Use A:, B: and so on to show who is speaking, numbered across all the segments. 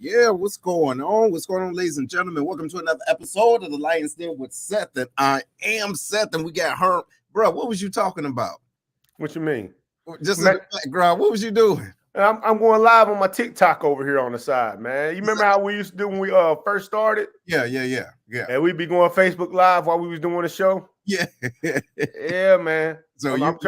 A: Yeah. What's going on? What's going on, ladies and gentlemen? Welcome to another episode of the Lion's Den with Seth, and I am Seth, and we got Herm. Bro, what was you talking about?
B: What you mean?
A: Just in the background, what was you doing?
B: I'm going live on my TikTok over here on the side, man. You remember how we used to do when we first started?
A: Yeah.
B: And we'd be going Facebook Live while we was doing the show.
A: Yeah.
B: Yeah, man.
A: So
B: I'm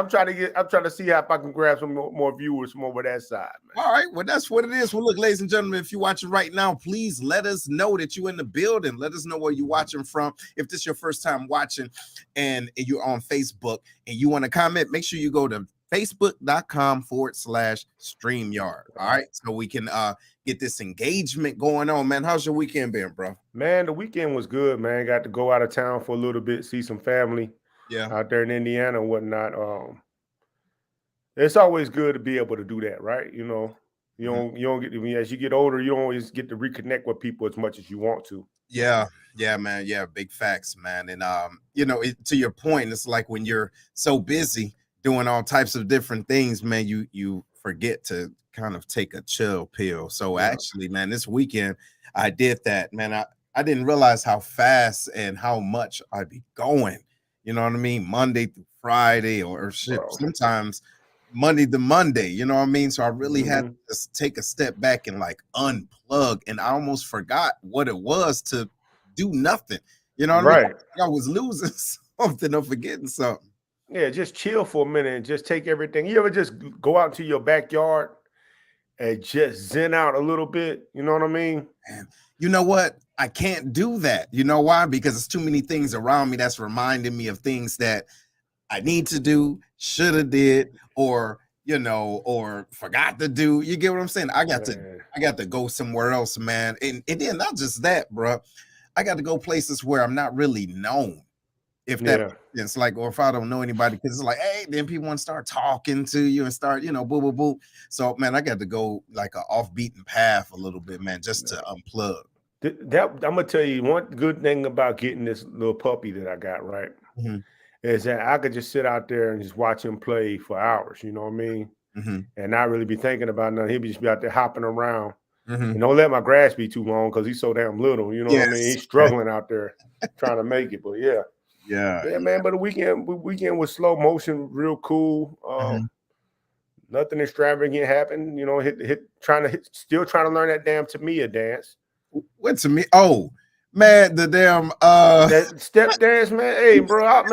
B: trying to see how if I can grab some more viewers from over that side, man.
A: All right, well, that's what it is. Well, look, ladies and gentlemen, if you're watching right now, please let us know that you're in the building. Let us know where you're watching from. If this is your first time watching and you're on Facebook and you want to comment, make sure you go to facebook.com/StreamYard. All right, so we can get this engagement going on, man. How's your weekend been, bro?
B: Man, the weekend was good, man. Got to go out of town for a little bit, see some family.
A: Yeah,
B: out there in Indiana and whatnot. It's always good to be able to do that, right? You know, you don't get to, as you get older, you don't always get to reconnect with people as much as you want to.
A: Yeah, man. Yeah, big facts, man. And to your point, it's like when you're so busy doing all types of different things, man, you forget to kind of take a chill pill. So actually, man, this weekend I did that, man. I didn't realize how fast and how much I'd be going. You know what I mean? Monday through Friday or shit, sometimes Monday to Monday, you know what I mean? So I really had to take a step back and like unplug, and I almost forgot what it was to do nothing. You know what I mean? I was losing something or forgetting something.
B: Yeah, just chill for a minute and just take everything. You ever just go out into your backyard and just zen out a little bit? You know what I mean?
A: Man, you know what? I can't do that. You know why? Because it's too many things around me that's reminding me of things that I need to do, should have did, or forgot to do. You get what I'm saying? I got to go somewhere else, man. And then not just that, bro. I got to go places where I'm not really known. If that makes sense, like, or if I don't know anybody, because it's like, hey, then people want to start talking to you and start, boo. So, man, I got to go like an off-beaten path a little bit, man, just to unplug.
B: That I'm gonna tell you one good thing about getting this little puppy that I got, right?
A: Mm-hmm.
B: Is that I could just sit out there and just watch him play for hours, you know what I mean?
A: Mm-hmm.
B: And not really be thinking about nothing. He'd just be out there hopping around.
A: Mm-hmm.
B: And don't let my grass be too long because he's so damn little, you know what I mean?
A: Yes.
B: He's struggling out there trying to make it. But yeah.
A: Yeah.
B: Yeah, man. But the weekend was slow motion, real cool.
A: Mm-hmm.
B: Nothing extravagant happened, you know, still trying to learn that damn Tamiya dance.
A: What to me? Oh, man, the damn
B: That step dance, man. Hey, bro, I've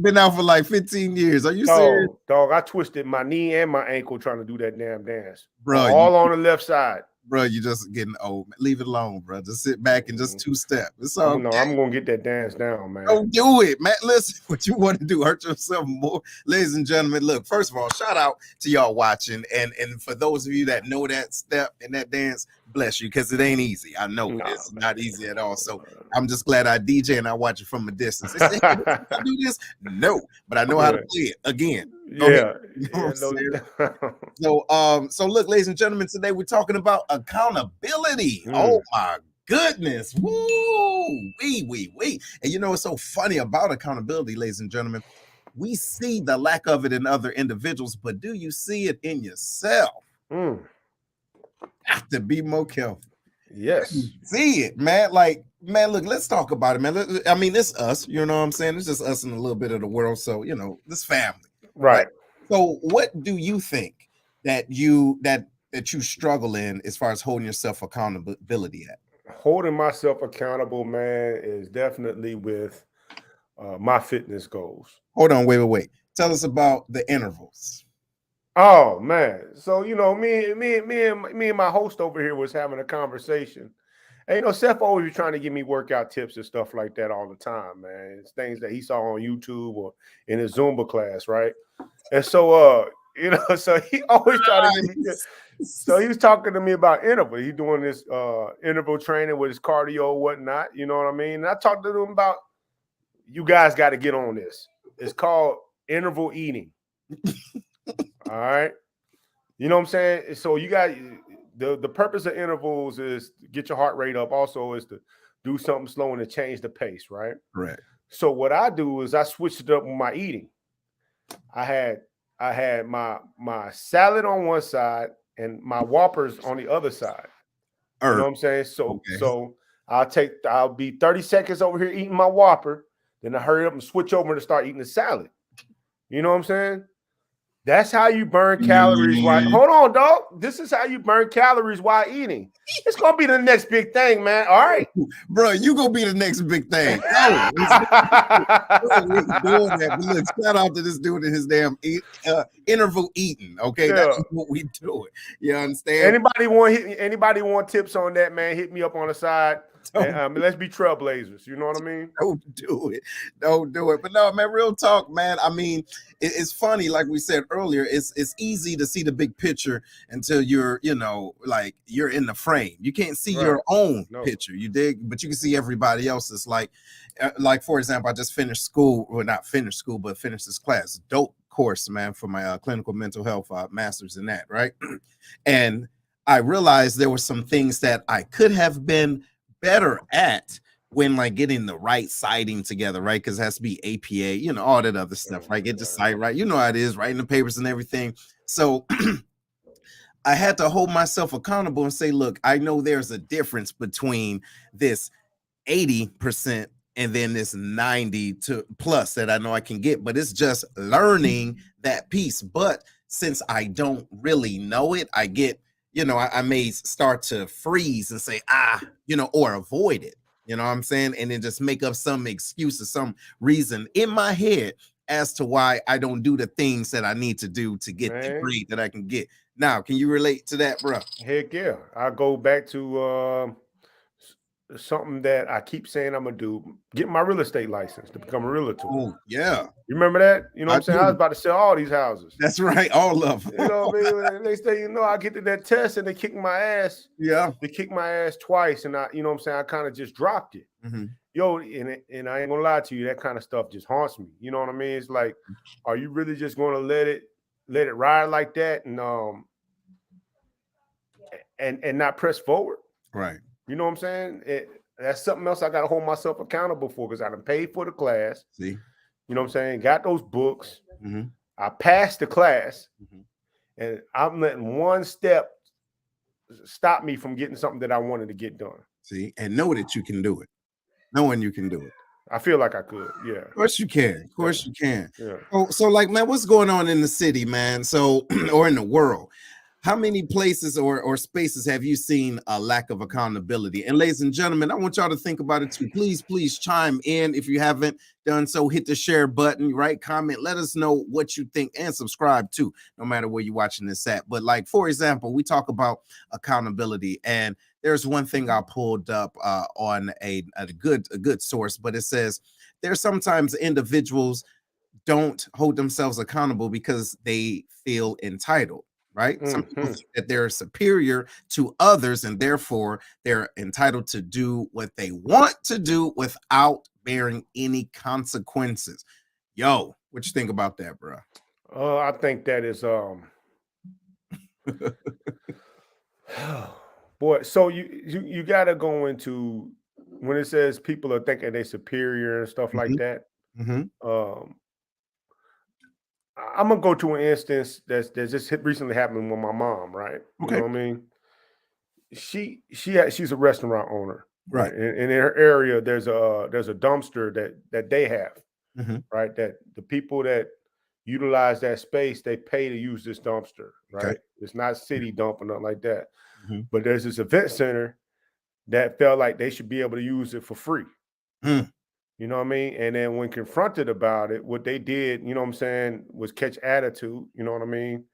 A: been out for like 15 years. Are you serious?
B: Dog, I twisted my knee and my ankle trying to do that damn dance.
A: Bro,
B: all on the left side.
A: Bro, you just getting old. Leave it alone, bro. Just sit back and just two-step. It's all
B: No, I'm gonna get that dance down, man.
A: Don't do it, man. Listen, what you want to do, hurt yourself more. Ladies and gentlemen, look, first of all, shout out to y'all watching. And for those of you that know that step and that dance, bless you, because it ain't easy. I know it's not easy at all. So I'm just glad I DJ and I watch it from a distance. They say, hey, I do this? No, but I know how to play it again.
B: Yeah.
A: So look, ladies and gentlemen, today we're talking about accountability. Oh my goodness. Woo! Wee. And you know what's so funny about accountability, ladies and gentlemen? We see the lack of it in other individuals, but do you see it in yourself? Have to be more careful.
B: Yes.
A: See it, man. Like, man, look, let's talk about it, man. I mean, it's us, you know what I'm saying? It's just us and a little bit of the world. So, you know, this family.
B: Right.
A: So what do you think that you struggle in as far as holding yourself accountability at?
B: Holding myself accountable, man, is definitely with my fitness goals.
A: Hold on, wait. Tell us about the intervals.
B: Oh man. So, you know, me and my host over here was having a conversation. And, you know, Seth always was trying to give me workout tips and stuff like that all the time, man. It's things that he saw on YouTube or in his Zumba class, right? And so, you know, so he always tried to give me tips. So he was talking to me about interval. He's doing this interval training with his cardio and whatnot, you know what I mean? And I talked to him about, you guys got to get on this. It's called interval eating. All right. You know what I'm saying? So you got the purpose of intervals is to get your heart rate up. Also is to do something slow and to change the pace, right?
A: Correct.
B: So what I do is I switched it up with my eating. I had my salad on one side and my Whoppers on the other side. You know what I'm saying? So so I'll be 30 seconds over here eating my Whopper, then I hurry up and switch over to start eating the salad. You know what I'm saying? That's how you burn calories. Hold on, dog. This is how you burn calories while eating. It's gonna be the next big thing, man. All right,
A: bro. You gonna be the next big thing. Doing that. But look, shout out to this dude and his damn interval eating. Okay, that's what we do. You understand?
B: Anybody want tips on that, man? Hit me up on the side. And, let's be trailblazers. You know what I mean?
A: Don't do it. But no, man, real talk, man. I mean, it's funny, like we said earlier. It's easy to see the big picture until you're, you know, like you're in the frame. You can't see your own picture. You dig? But you can see everybody else's. Like for example, I just finished school, or not finished school, but finished this class. Dope course, man, for my clinical mental health master's in that, right? And I realized there were some things that I could have been better at when like getting the right siding together, right? Because it has to be APA, you know, all that other stuff, right? Get the site right, you know how it is, writing the papers and everything. So I had to hold myself accountable and say, look, I know there's a difference between this 80% and then this 90 to plus that I know I can get, but it's just learning that piece. But since I don't really know it, I get, you know, I may start to freeze and say, you know, or avoid it, you know what I'm saying? And then just make up some excuse or some reason in my head as to why I don't do the things that I need to do to get the grade that I can get. Now, can you relate to that, bro?
B: Heck yeah. I go back to something that I keep saying I'm gonna do, get my real estate license to become a realtor.
A: Oh, yeah.
B: You remember that? You know what I'm saying? I was about to sell all these houses.
A: That's right, all of them.
B: You know what I mean? Next thing you know, I get to that test and they kick my ass.
A: Yeah.
B: They kicked my ass twice, and you know what I'm saying? I kind of just dropped it. Yo, and I ain't gonna lie to you, that kind of stuff just haunts me. You know what I mean? It's like, are you really just gonna let it ride like that and not press forward?
A: Right.
B: You know what I'm saying? That's something else I got to hold myself accountable for because I done paid for the class.
A: See?
B: You know what I'm saying? Got those books.
A: Mm-hmm.
B: I passed the class,
A: Mm-hmm.
B: and I'm letting one step stop me from getting something that I wanted to get done.
A: See? And know that you can do it. Knowing you can do it.
B: I feel like I could. Yeah.
A: Of course you can. Of course you can.
B: Yeah.
A: So like, man, what's going on in the city, man? So, or in the world? How many places or spaces have you seen a lack of accountability? And ladies and gentlemen, I want y'all to think about it too. Please chime in. If you haven't done so, hit the share button, right? Comment, let us know what you think, and subscribe too, no matter where you're watching this at. But like, for example, we talk about accountability, and there's one thing I pulled up on a good source, but it says there's sometimes individuals don't hold themselves accountable because they feel entitled, right? Some people think that they're superior to others and therefore they're entitled to do what they want to do without bearing any consequences. Yo, what you think about that, bro?
B: I think that is boy, so you got to go into when it says people are thinking they superior and stuff like that. I'm gonna go to an instance that's just recently happened with my mom, right? You know what I mean? She's a restaurant owner,
A: Right.
B: And in her area, there's a dumpster that they have, right? That the people that utilize that space, they pay to use this dumpster, right?
A: Okay.
B: It's not city dump or nothing like that. But there's this event center that felt like they should be able to use it for free. You know what I mean? And then when confronted about it, what they did, you know what I'm saying, was catch attitude. You know what I mean?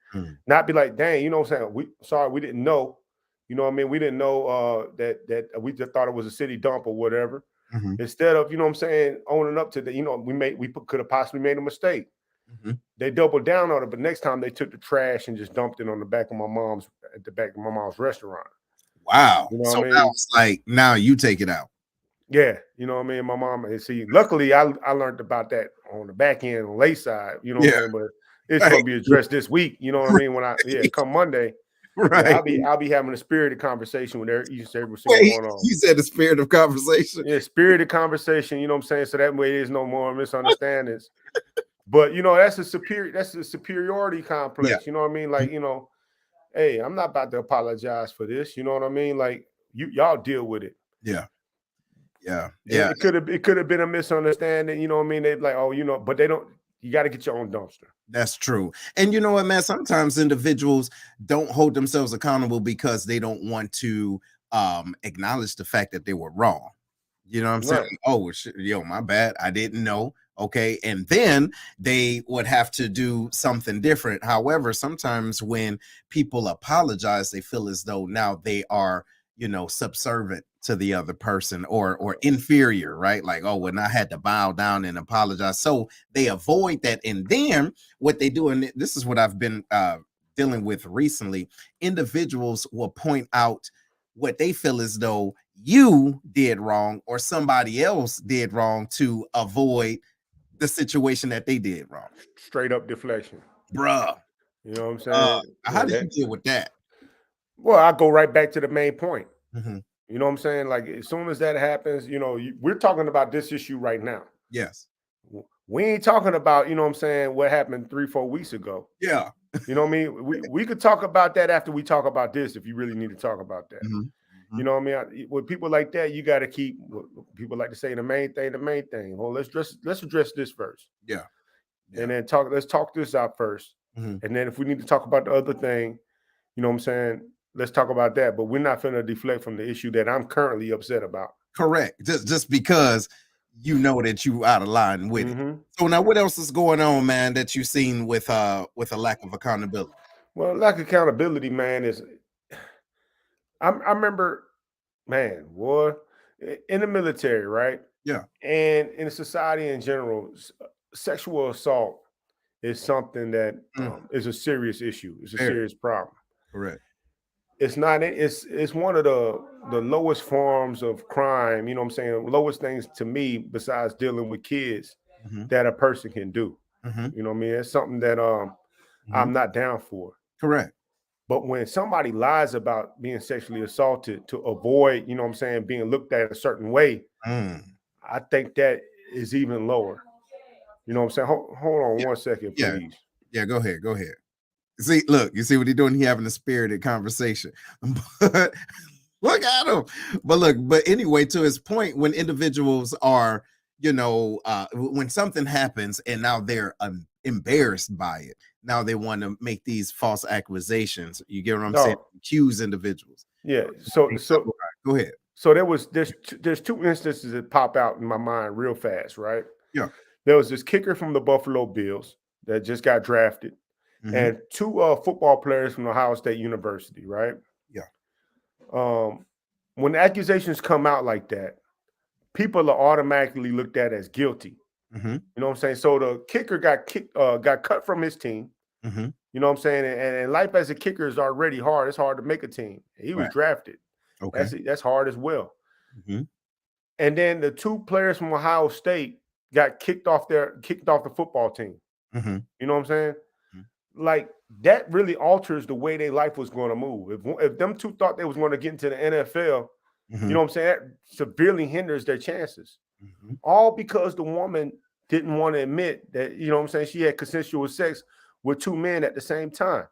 B: Not be like, dang, you know what I'm saying? We didn't know. You know what I mean? We didn't know that we just thought it was a city dump or whatever. Instead of, you know what I'm saying, owning up to the, you know, we could have possibly made a mistake. They doubled down on it, but next time they took the trash and just dumped it on the back of my mom's restaurant.
A: Wow.
B: You know
A: So
B: what I mean?
A: now it's like, now you take it out.
B: Yeah, you know what I mean? My mom, and see, luckily I learned about that on the back end, on late side, you know what I mean? But it's gonna be addressed this week, you know what I mean? When come Monday,
A: Right.
B: I'll be having a spirited conversation with each and every
A: Wait,
B: going on.
A: you said the spirit of conversation.
B: Yeah, spirited conversation, you know what I'm saying? So that way there's no more misunderstandings. But you know, that's a superiority complex, you know what I mean? Like, you know, hey, I'm not about to apologize for this, you know what I mean? Like y'all deal with it.
A: Yeah.
B: It could have been a misunderstanding, you know what I mean? They like, oh, you know, but they don't. You got to get your own dumpster.
A: That's true. And you know what, man? Sometimes individuals don't hold themselves accountable because they don't want to acknowledge the fact that they were wrong. You know what I'm saying? Oh, shit, yo, my bad. I didn't know. Okay. And then they would have to do something different. However, sometimes when people apologize, they feel as though now they are, you know, subservient to the other person or inferior, right? Like, oh, when I had to bow down and apologize. So they avoid that. And then what they do, and this is what I've been dealing with recently, individuals will point out what they feel as though you did wrong or somebody else did wrong to avoid the situation that they did wrong.
B: Straight up deflection.
A: Bruh.
B: You know what I'm saying?
A: How do you deal with that?
B: Well, I go right back to the main point. You know what I'm saying? Like, as soon as that happens, you know, we're talking about this issue right now.
A: Yes.
B: We ain't talking about, you know what I'm saying, what happened 3-4 weeks ago.
A: Yeah.
B: You know what I mean? We could talk about that after we talk about this, if you really need to talk about that. You know what I mean? With people like that, you got to keep, people like to say, the main thing. Well, let's address this first.
A: Yeah.
B: And then let's talk this out first. And then if we need to talk about the other thing, you know what I'm saying, let's talk about that. But we're not finna deflect from the issue that I'm currently upset about.
A: Correct. Just because you know that you out of line with it. So now what else is going on, man, that you've seen with a lack of accountability?
B: Well, lack of accountability, man, is I remember, man, boy, in the military, right?
A: Yeah.
B: And in society in general, sexual assault is something that is a serious issue. It's a serious problem.
A: Correct.
B: It's not. It's one of the lowest forms of crime. You know what I'm saying? Lowest things to me besides dealing with kids that a person can do. You know what I mean? It's something that I'm not down for.
A: Correct.
B: But when somebody lies about being sexually assaulted to avoid, you know what I'm saying, being looked at a certain way,
A: Mm.
B: I think that is even lower. You know what I'm saying? Hold on
A: Yeah,
B: 1 second,
A: yeah,
B: please.
A: yeah. Go ahead, go ahead. See, look, you see what he's doing? He having a spirited conversation, but look at him. But look, but anyway, to his point, when individuals are, when something happens and now they're embarrassed by it, now they want to make these false accusations. You get what I'm saying?
B: No,
A: Accuse individuals.
B: yeah.
A: Go ahead.
B: So there's two instances that pop out in my mind real fast, right?
A: Yeah.
B: There was this kicker from the Buffalo Bills that just got drafted,
A: Mm-hmm.
B: and two football players from Ohio State University, right?
A: Yeah.
B: When the accusations come out like that, people are automatically looked at as guilty.
A: Mm-hmm.
B: You know what I'm saying? So the kicker got cut from his team.
A: Mm-hmm.
B: You know what I'm saying? And life as a kicker is already hard. It's hard to make a team. He was
A: Right.
B: drafted.
A: Okay.
B: That's hard as well.
A: Mm-hmm.
B: And then the two players from Ohio State got kicked off the football team.
A: Mm-hmm.
B: You know what I'm saying?
A: Mm-hmm.
B: Like that really alters the way their life was going to move. If them two thought they was going to get into the NFL,
A: Mm-hmm.
B: you know what I'm saying? That severely hinders their chances.
A: Mm-hmm.
B: All because the woman didn't want to admit that, you know what I'm saying, she had consensual sex with two men at the same time.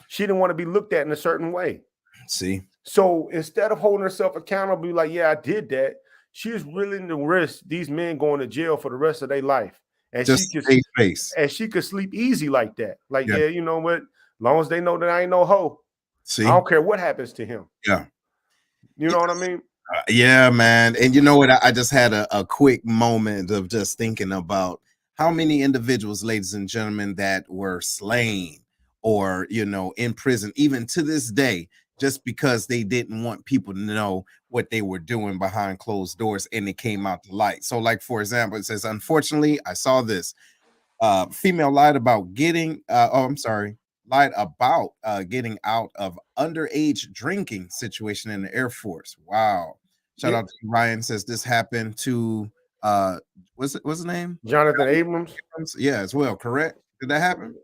B: She didn't want to be looked at in a certain way.
A: See?
B: So instead of holding herself accountable, be like, yeah, I did that, she's willing to risk these men going to jail for the rest of their life. And
A: Just
B: she could sleep easy like that. Like,
A: Yeah.
B: yeah, you know what? As long as they know that I ain't no hoe,
A: See?
B: I don't care what happens to him.
A: Yeah.
B: You know what I mean?
A: Yeah, man. And you know what? I just had a quick moment of just thinking about how many individuals, ladies and gentlemen, that were slain or, in prison, even to this day, just because they didn't want people to know what they were doing behind closed doors and it came out to light. So, like, for example, it says, unfortunately, I saw this. Female lied about getting getting out of underage drinking situation in the Air Force. Wow. Shout out to Ryan, says this happened to what's his name?
B: Jonathan Abrams.
A: Yeah, as well. Correct. Did that happen?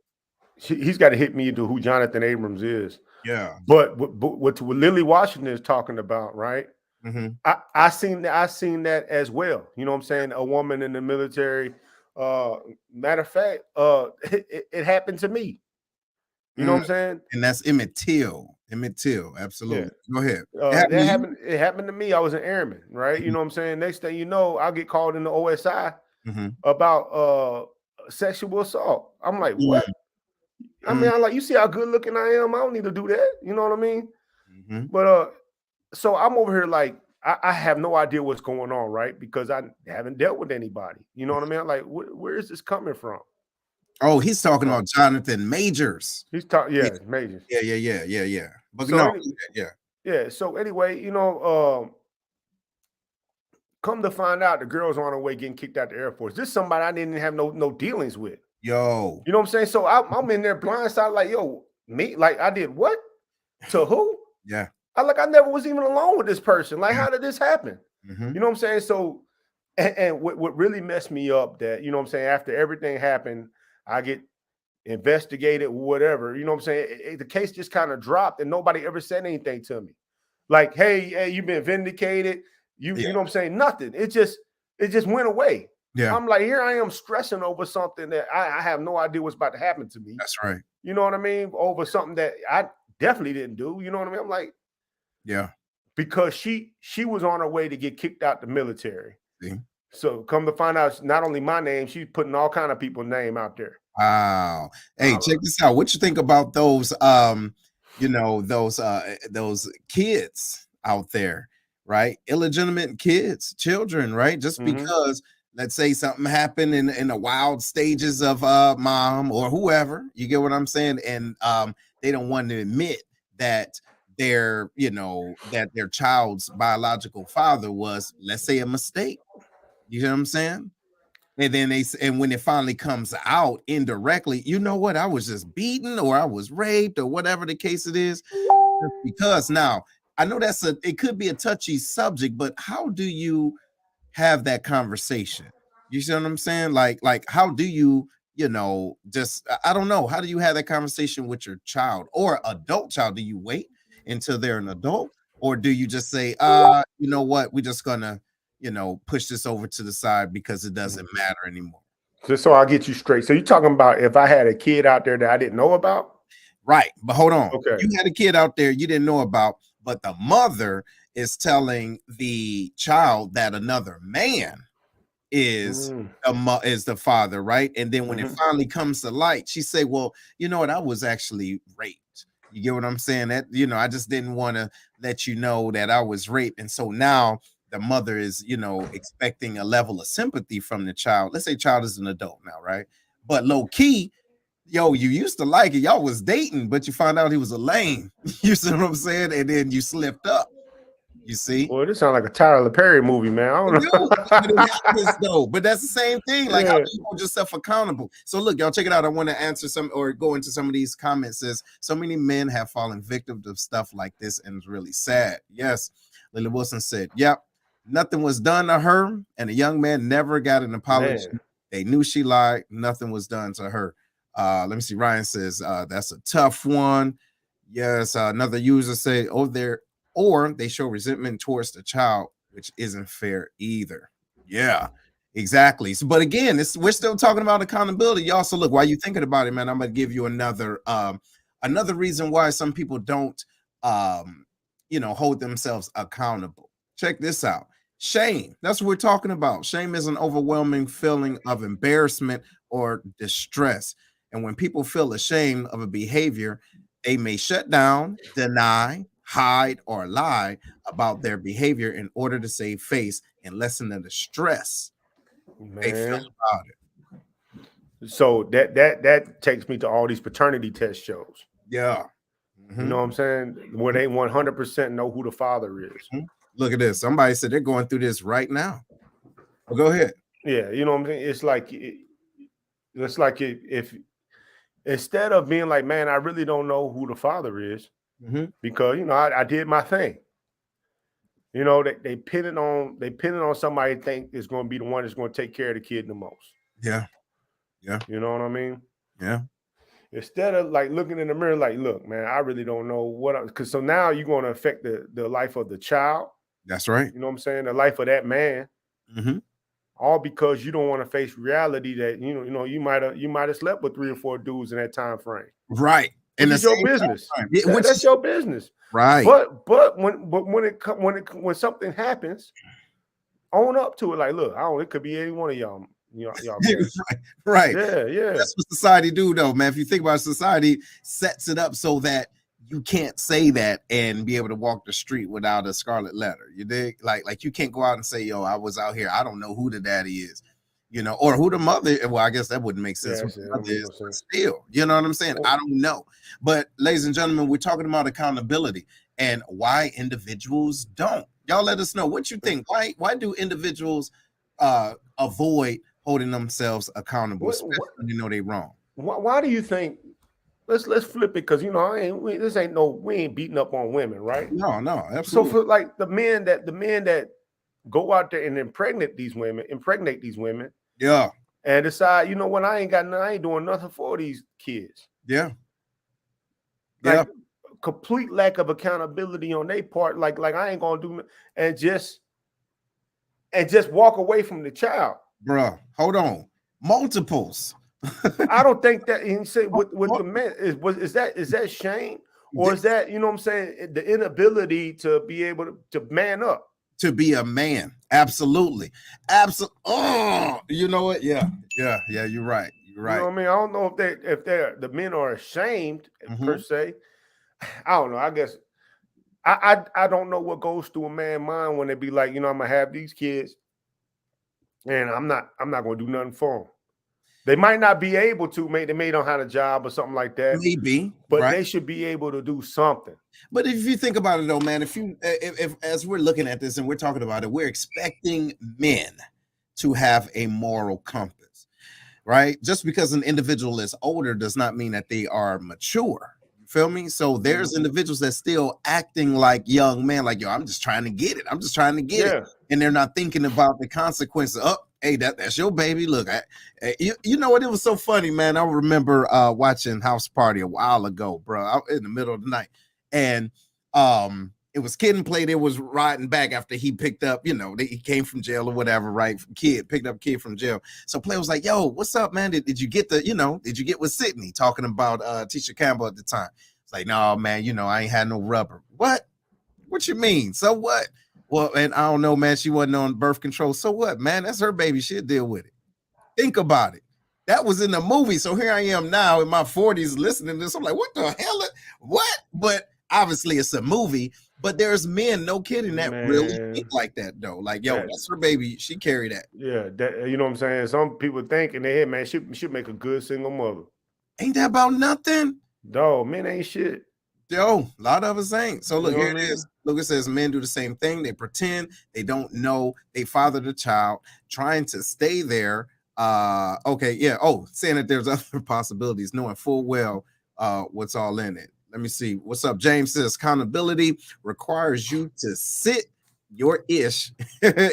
B: He's got to hit me to who Jonathan Abrams is.
A: Yeah.
B: But what Lily Washington is talking about, right?
A: Mm-hmm.
B: I seen that as well. You know what I'm saying? A woman in the military. Matter of fact, it happened to me. You know what I'm saying?
A: And that's Emmett Till. Absolutely. Yeah. Go ahead.
B: It happened to me. I was an airman, right? Mm-hmm. You know what I'm saying? Next thing you know, I'll get called in the OSI about sexual assault. I'm like, what? I mean, I'm like, you see how good looking I am? I don't need to do that. You know what I mean? Mm-hmm. But so I'm over here like, I have no idea what's going on, right? Because I haven't dealt with anybody. You know what I mean? I'm like, where is this coming from?
A: Oh, he's talking about Jonathan Majors.
B: He's talking, Majors.
A: Yeah. But so
B: yeah. So anyway, come to find out, the girl's on her way getting kicked out the Air Force. This is somebody I didn't have no dealings with.
A: Yo,
B: you know what I'm saying? So I'm in there blindsided, like, yo, me, like I did what? To who?
A: Yeah.
B: I never was even alone with this person. Like, how did this happen?
A: Mm-hmm.
B: You know what I'm saying? So, and what really messed me up that, you know what I'm saying, after everything happened, I get investigated, whatever. You know what I'm saying? The case just kind of dropped and nobody ever said anything to me. Like, hey, you've been vindicated. You know what I'm saying? Nothing. It just went away.
A: Yeah.
B: I'm like, here I am stressing over something that I have no idea what's about to happen to me.
A: That's right.
B: You know what I mean? Over something that I definitely didn't do. You know what I mean? I'm like,
A: yeah.
B: Because she was on her way to get kicked out the military.
A: See?
B: So come to find out, not only my name, she's putting all kind of people's name out there.
A: Wow. Hey, check this out. What you think about those those kids out there, right? Illegitimate kids, children, right? Just because let's say something happened in the wild stages of mom or whoever, you get what I'm saying? And they don't want to admit that their child's biological father was, let's say, a mistake. You know what I'm saying? And then when it finally comes out indirectly, you know what? I was just beaten or I was raped or whatever the case it is. Because now I know it could be a touchy subject, but how do you have that conversation? You see what I'm saying? Like how do you just I don't know. How do you have that conversation with your child or adult child? Do you wait until they're an adult, or do you just say, you know what, we're just gonna, push this over to the side because it doesn't matter anymore?
B: Just so I'll get you straight. So you're talking about if I had a kid out there that I didn't know about?
A: Right. But hold on.
B: Okay.
A: You had a kid out there you didn't know about, but the mother is telling the child that another man is the father, right? And then when it finally comes to light, she say, well, you know what, I was actually raped. You get what I'm saying? That, I just didn't want to let you know that I was raped. And so now the mother is, expecting a level of sympathy from the child. Let's say child is an adult now, right? But low key, you used to like it. Y'all was dating, but you found out he was a lame. You see what I'm saying? And then you slipped up. You see?
B: Well, this sounds like a Tyler Perry movie, man. I don't know.
A: But it happens though. But that's the same thing. Like, how do you hold yourself accountable? So look, y'all, check it out. I want to answer some or go into some of these comments. Says so many men have fallen victim to stuff like this, and it's really sad. Yes, Lily Wilson said, "Yep, nothing was done to her, and the young man never got an apology. Man. They knew she lied. Nothing was done to her." Let me see. Ryan says that's a tough one. Yes, another user said, "Oh, or they show resentment towards the child, which isn't fair either." Yeah, exactly. So, but again, we're still talking about accountability, y'all. So look, while you're thinking about it, man, I'm gonna give you another reason why some people don't hold themselves accountable. Check this out. Shame. That's what we're talking about. Shame is an overwhelming feeling of embarrassment or distress. And when people feel ashamed of a behavior, they may shut down, deny, hide, or lie about their behavior in order to save face and lessen the stress they feel about
B: it. So that takes me to all these paternity test shows.
A: Yeah.
B: You know what I'm saying? Where they 100% know who the father is.
A: Look at this. Somebody said they're going through this right now. Well, go ahead.
B: Yeah, you know what I'm saying? It's like if instead of being like, man, I really don't know who the father is, because I did my thing. They pin it on somebody they think is going to be the one that's going to take care of the kid the most.
A: Yeah.
B: You know what I mean?
A: Yeah.
B: Instead of like looking in the mirror, like, look, man, I really don't know because so now you're going to affect the life of the child.
A: That's right.
B: You know what I'm saying? The life of that man. All because you don't want to face reality that you might have slept with 3 or 4 dudes in that time frame.
A: Right.
B: And it's your business. That's your business.
A: Right.
B: But when something happens, own up to it. Like, look, it could be any one of y'all.
A: Right.
B: Yeah.
A: That's what society do, though, man. If you think about it, society sets it up so that you can't say that and be able to walk the street without a scarlet letter. You dig? Like you can't go out and say, yo, I was out here. I don't know who the daddy is, or who the mother. Well, I guess that wouldn't make sense. Who the mother is, but still, you know what I'm saying? I don't know. But ladies and gentlemen, we're talking about accountability and why individuals don't. Y'all let us know what you think. Why do individuals avoid holding themselves accountable, especially when they're wrong?
B: Why do you think? Let's flip it, because we ain't beating up on women, right?
A: No, absolutely.
B: So for like the men that go out there and impregnate these women,
A: yeah,
B: and decide, I ain't doing nothing for these kids.
A: Yeah.
B: Complete lack of accountability on their part. Like I ain't gonna do, and just walk away from the child.
A: Bruh, hold on, multiples.
B: I don't think that he said with the man is that shame, or is that, what I'm saying, the inability to be able to man up,
A: to be a man? Absolutely. Oh, you know what? Yeah, you're right.
B: You know what I mean? I don't know if the men are ashamed per se. I don't know. I guess I don't know what goes through a man's mind when they be like, I'm gonna have these kids and I'm not gonna do nothing for them. They might not be able to, they may don't have a job or something like that.
A: Maybe,
B: but they should be able to do something.
A: But if you think about it, though, man, if as we're looking at this and we're talking about it, we're expecting men to have a moral compass, right? Just because an individual is older does not mean that they are mature. You feel me? So there's individuals that still acting like young men, like, yo, I'm just trying to get it. I'm just trying to get it. And they're not thinking about the consequences. Hey, that's your baby. Look, you know what? It was so funny, man. I remember watching House Party a while ago, bro, in the middle of the night, and it was Kid and Play. They was riding back after he picked up, he came from jail or whatever, right? Picked up Kid from jail. So Play was like, "Yo, what's up, man? Did you get did you get with Sydney?" Talking about Tisha Campbell at the time. It's like, "No, man, I ain't had no rubber." What you mean? So what? Well, and I don't know, man. She wasn't on birth control. So what, man? That's her baby. She'll deal with it. Think about it. That was in the movie. So here I am now in my 40s listening to this. I'm like, what the hell? What? But obviously it's a movie. But there's men, no kidding, that really think like that, though. Like, yo, that's her baby. She carry that.
B: Yeah, you know what I'm saying? Some people think in their head, man, she make a good single mother.
A: Ain't that about nothing?
B: Dog, men ain't shit.
A: Yo, a lot of us ain't. So look, here it is. Look, it says men do the same thing. They pretend they don't know. They father the child, trying to stay there. Okay, yeah. Oh, saying that there's other possibilities, knowing full well what's all in it. Let me see. What's up? James says accountability requires you to sit your ish.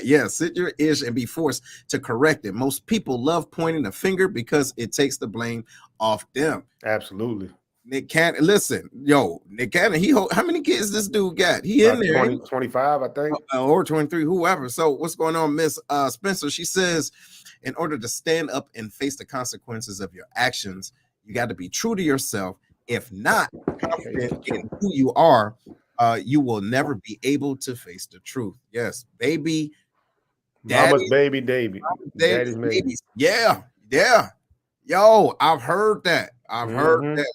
A: Yeah, sit your ish and be forced to correct it. Most people love pointing a finger because it takes the blame off them.
B: Absolutely.
A: Nick Cannon, listen, Nick Cannon, how many kids this dude got? He in there
B: 25, I think,
A: or 23, whoever. So what's going on, Miss Spencer? She says, in order to stand up and face the consequences of your actions, you got to be true to yourself. If not confident in who you are, you will never be able to face the truth. Yes, baby,
B: mama's baby, daddy's baby.
A: Yeah. Yo, I've heard that. I've heard that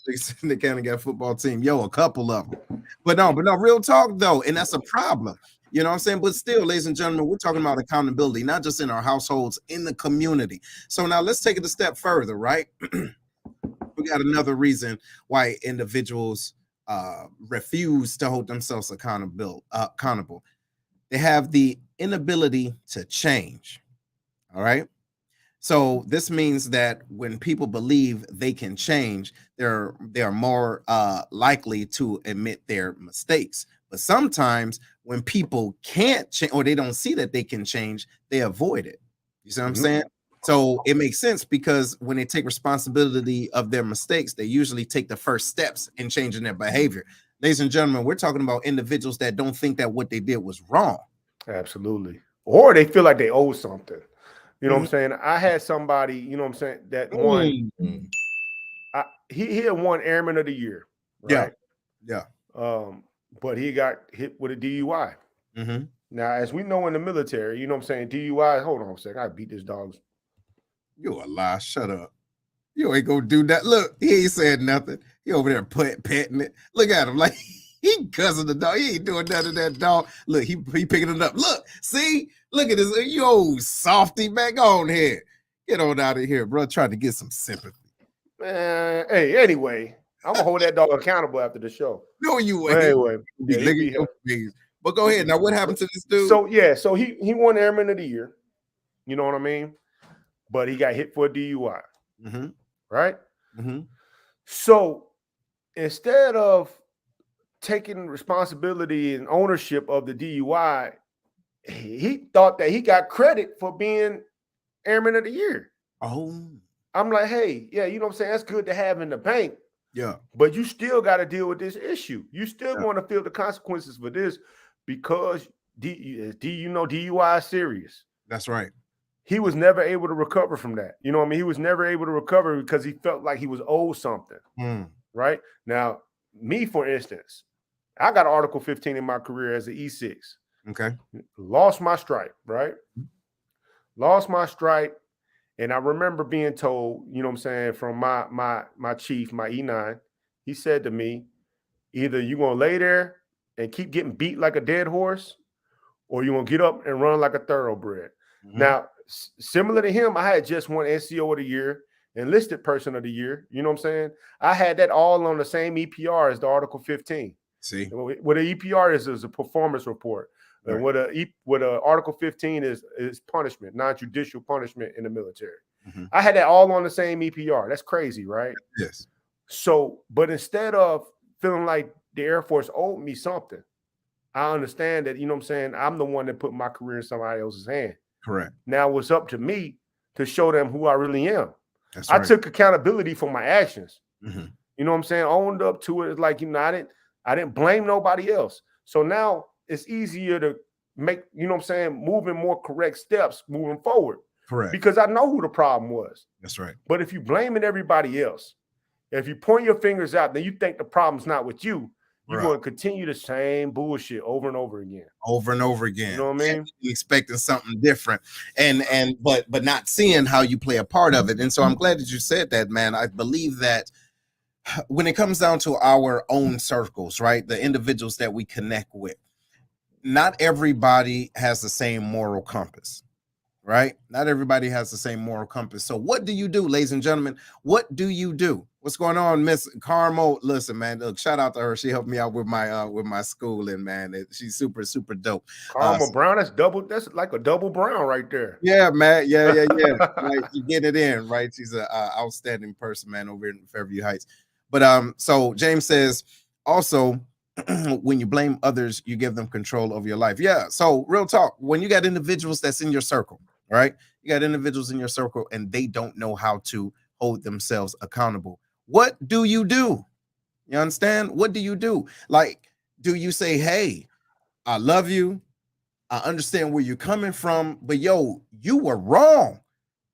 A: they kind of got football team. Yo, a couple of them. But no, real talk though, and that's a problem. You know what I'm saying? But still, ladies and gentlemen, we're talking about accountability, not just in our households, in the community. So now let's take it a step further, right? We got another reason why individuals refuse to hold themselves accountable. They have the inability to change. All right. So this means that when people believe they can change, they're more likely to admit their mistakes. But sometimes when people can't change or they don't see that they can change, they avoid it. You see what I'm saying? So it makes sense because when they take responsibility of their mistakes, they usually take the first steps in changing their behavior. Ladies and gentlemen, we're talking about individuals that don't think that what they did was wrong.
B: Absolutely. Or they feel like they owe something. You know what I'm saying? I had somebody, you know what I'm saying, that won. He had won Airman of the Year. Right?
A: Yeah.
B: But he got hit with a DUI. Now, as we know in the military, you know what I'm saying, DUI, hold on a second, I beat this dog.
A: You a lie. Shut up. You ain't gonna do that. Look, he ain't said nothing. He over there petting it. Look at him like he cussing the dog. He ain't doing nothing to that dog. Look, he picking it up. Look, see? Look at this. Yo, softy, back on here. Get on out of here, bro. Trying to get some sympathy.
B: Man, hey, anyway, I'm gonna hold that dog accountable after the show.
A: No, you ain't.
B: Anyway,
A: but go ahead. Now, what happened to this dude?
B: So he won Airman of the Year. You know what I mean? But he got hit for a DUI. Right? So instead of taking responsibility and ownership of the DUI, he thought that he got credit for being Airman of the Year.
A: Oh.
B: I'm like, hey, yeah, you know what I'm saying? That's good to have in the bank.
A: Yeah.
B: But you still got to deal with this issue. You still want to feel the consequences for this because DUI is serious.
A: That's right.
B: He was never able to recover from that. You know what I mean? He was never able to recover because he felt like he was owed something. Right? Now, me, for instance, I got Article 15 in my career as an E6.
A: Okay.
B: Lost my stripe, right? Lost my stripe. And I remember being told, you know what I'm saying, from my chief, my E9, he said to me, either you're going to lay there and keep getting beat like a dead horse, or you're going to get up and run like a thoroughbred. Now, similar to him, I had just won NCO of the Year, Enlisted Person of the Year. You know what I'm saying? I had that all on the same EPR as the Article 15.
A: See,
B: what an EPR is a performance report. Right. And what a Article 15 is punishment, non-judicial punishment in the military. I had that all on the same EPR. That's crazy, right?
A: Yes.
B: So, but instead of feeling like the Air Force owed me something, I understand that, you know what I'm saying, I'm the one that put my career in somebody else's hand.
A: Correct.
B: Now it's up to me to show them who I really am.
A: That's
B: I
A: right.
B: took accountability for my actions.
A: Mm-hmm.
B: You know what I'm saying? Owned up to it. It's like, I didn't blame nobody else. So now it's easier to make, moving more correct steps moving forward.
A: Correct.
B: Because I know who the problem was.
A: That's right.
B: But if you blaming everybody else, if you point your fingers out, then you think the problem's not with you. You're going to continue the same bullshit over and over again.
A: Over and over again.
B: You know what I mean?
A: And expecting something different. But not seeing how you play a part of it. And so I'm glad that you said that, man. I believe that when it comes down to our own circles, right? The individuals that we connect with, not everybody has the same moral compass, right? Not everybody has the same moral compass. So what do you do, ladies and gentlemen? What do you do? What's going on, Miss Carmo? Listen, man, look, shout out to her. She helped me out with my schooling, man. She's super, super dope.
B: Carmo Brown, that's like a double brown right there.
A: Yeah, man. Yeah. Right, you get it in, right? She's an outstanding person, man, over in Fairview Heights. But so James says also, when you blame others, you give them control over your life. Yeah. So real talk, when you got individuals that's in your circle, right? You got individuals in your circle and they don't know how to hold themselves accountable. What do? You understand? What do you do? Like, do you say, hey, I love you. I understand where you're coming from, but yo, you were wrong.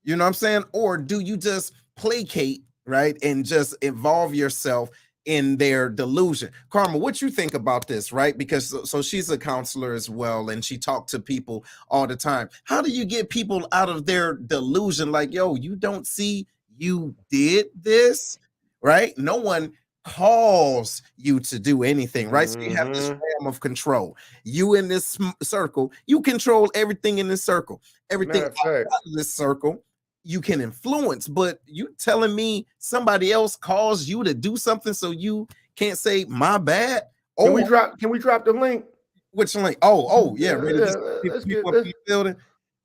A: You know what I'm saying? Or do you just placate, right? And just involve yourself in their delusion? Karma, what you think about this, right? Because so she's a counselor as well, and she talked to people all the time. How do you get people out of their delusion? Like, yo, you don't see you did this, right? No one calls you to do anything, right? So you have this realm of control. You in this circle, you control everything in this circle. Everything outside of this circle, you can influence, but you telling me somebody else calls you to do something so you can't say my bad? Oh,
B: can we drop the link?
A: Which link? Oh, yeah. Really? People up in the building.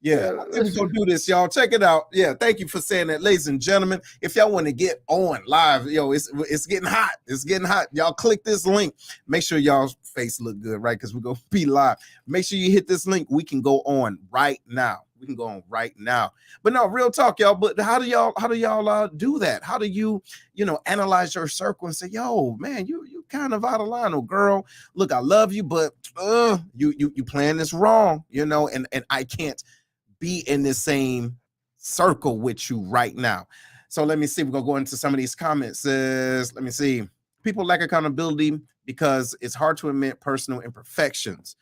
A: Yeah, I think we're gonna do this, y'all. Check it out. Yeah, thank you for saying that, ladies and gentlemen. If y'all want to get on live, yo, it's getting hot. It's getting hot. Y'all click this link. Make sure y'all's face look good, right? Because we're gonna be live. Make sure you hit this link. We can go on right now. We can go on right now. But no, real talk, y'all. But how do y'all do that? How do you analyze your circle and say, yo, man, you kind of out of line, or girl, look, I love you, but you playing this wrong, and I can't be in the same circle with you right now. So let me see. We're gonna go into some of these comments. Let me see. People lack accountability because it's hard to admit personal imperfections.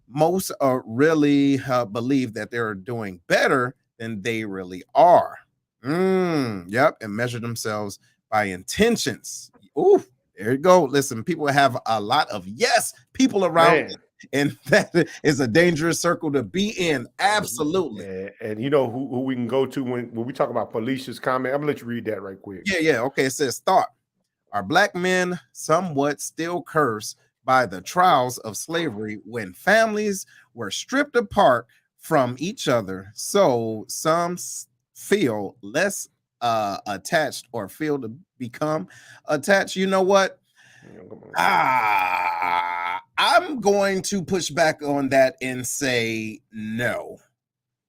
A: Most really believe that they're doing better than they really are. Yep, and measure themselves by intentions. Ooh, there you go. Listen, people have a lot of yes people around them, and that is a dangerous circle to be in. Absolutely.
B: And you know who we can go to when we talk about Felicia's comment? I'm gonna let you read that right quick.
A: Yeah. Okay, it says, thought, are black men somewhat still cursed by the trials of slavery when families were stripped apart from each other, so some feel less attached or feel to become attached? You know what? I'm going to push back on that and say no.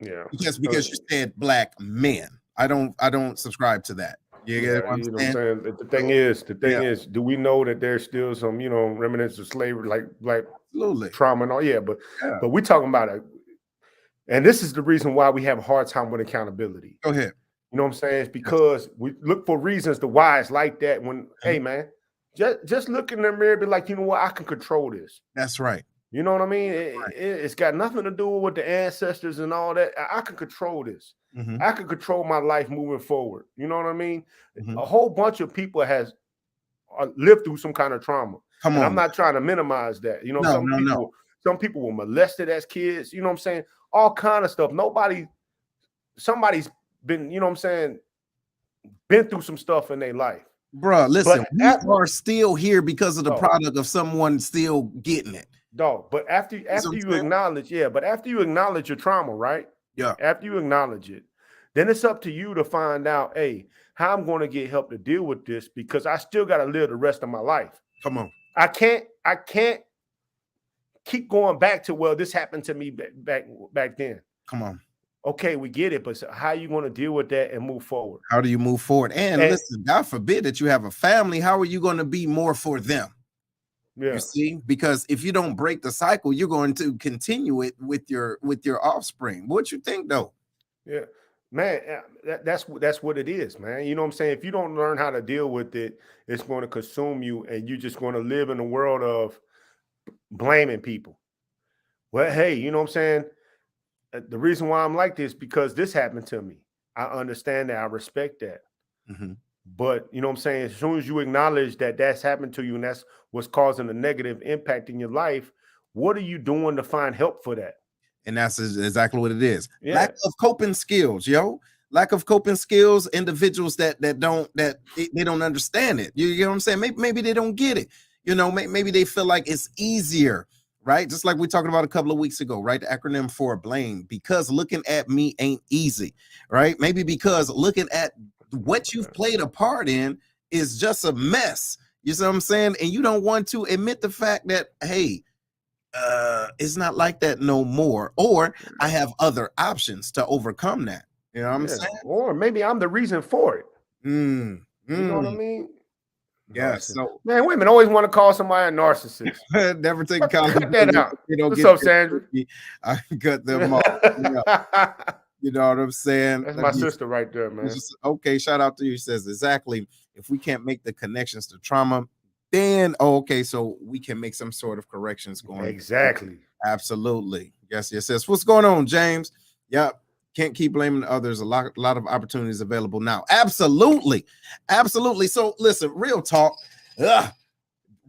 B: Yeah.
A: Just because you said black men. I don't subscribe to that. You get what I'm saying?
B: The thing is, do we know that there's still some, remnants of slavery, like
A: absolutely
B: trauma and all? Yeah, but we talking about it. And this is the reason why we have a hard time with accountability.
A: Go ahead.
B: You know what I'm saying? It's because we look for reasons to why it's like that when, hey man, just look in the mirror and be like, you know what, I can control this.
A: That's right.
B: You know what I mean? It's got nothing to do with the ancestors and all that. I can control this. I can control my life moving forward. You know what I mean? A whole bunch of people has lived through some kind of trauma. Come on. I'm not trying to minimize that. Some people were molested as kids. You know what I'm saying? All kind of stuff. Somebody's been, been through some stuff in their life.
A: Bruh, listen, we are still here because of the product of someone still getting it.
B: Dog, but after you acknowledge, after you acknowledge your trauma, right?
A: Yeah.
B: After you acknowledge it, then it's up to you to find out, hey, how I'm going to get help to deal with this, because I still got to live the rest of my life.
A: Come on.
B: I can't keep going back to, well, this happened to me back then.
A: Come on.
B: Okay, we get it, but so how are you going to deal with that and move forward?
A: How do you move forward? And
B: And
A: listen, God forbid that you have a family. How are you going to be more for them? You
B: yeah,
A: see, because if you don't break the cycle, you're going to continue it with your offspring. What you think, though?
B: yeah, man, that's what it is, man. You know what I'm saying? If you don't learn how to deal with it, it's going to consume you, and you're just going to live in a world of blaming people. Well, hey, you know what I'm saying? The reason why I'm like this because this happened to me. I understand that. I respect that.
A: Mhm.
B: But you know what I'm saying? As soon as you acknowledge that that's happened to you and that's what's causing a negative impact in your life, what are you doing to find help for that?
A: And that's exactly what it is.
B: Yeah.
A: Lack of coping skills, yo. Lack of coping skills. Individuals that they don't understand it. You know what I'm saying? Maybe they don't get it. You know, maybe they feel like it's easier, right? Just like we talked about a couple of weeks ago, right? The acronym for blame. Because looking at me ain't easy, right? Maybe because looking at what you've played a part in is just a mess. You see what I'm saying? And you don't want to admit the fact that, hey, it's not like that no more, or I have other options to overcome that. You know what I'm
B: Yeah.
A: saying?
B: Or maybe I'm the reason for it.
A: Mm,
B: You know what I
A: mm,
B: mean?
A: yes.
B: Narcissist.
A: So
B: Man, women always want to call somebody a narcissist.
A: never take
B: Cut that
A: accountability.
B: out.
A: They don't
B: What's
A: get
B: up,
A: their
B: Sandra?
A: cookie. I cut them off. Yeah, you know what I'm saying?
B: That's
A: Let
B: my
A: me
B: sister right there,
A: it's
B: man.
A: just okay. Shout out to you. He says exactly. If we can't make the connections to trauma, then okay, so we can make some sort of corrections going forward.
B: Exactly.
A: Absolutely. Yes, yes, yes. What's going on, James? Yep. Can't keep blaming others. A lot of opportunities available now. Absolutely. Absolutely. So listen, real talk. Ugh,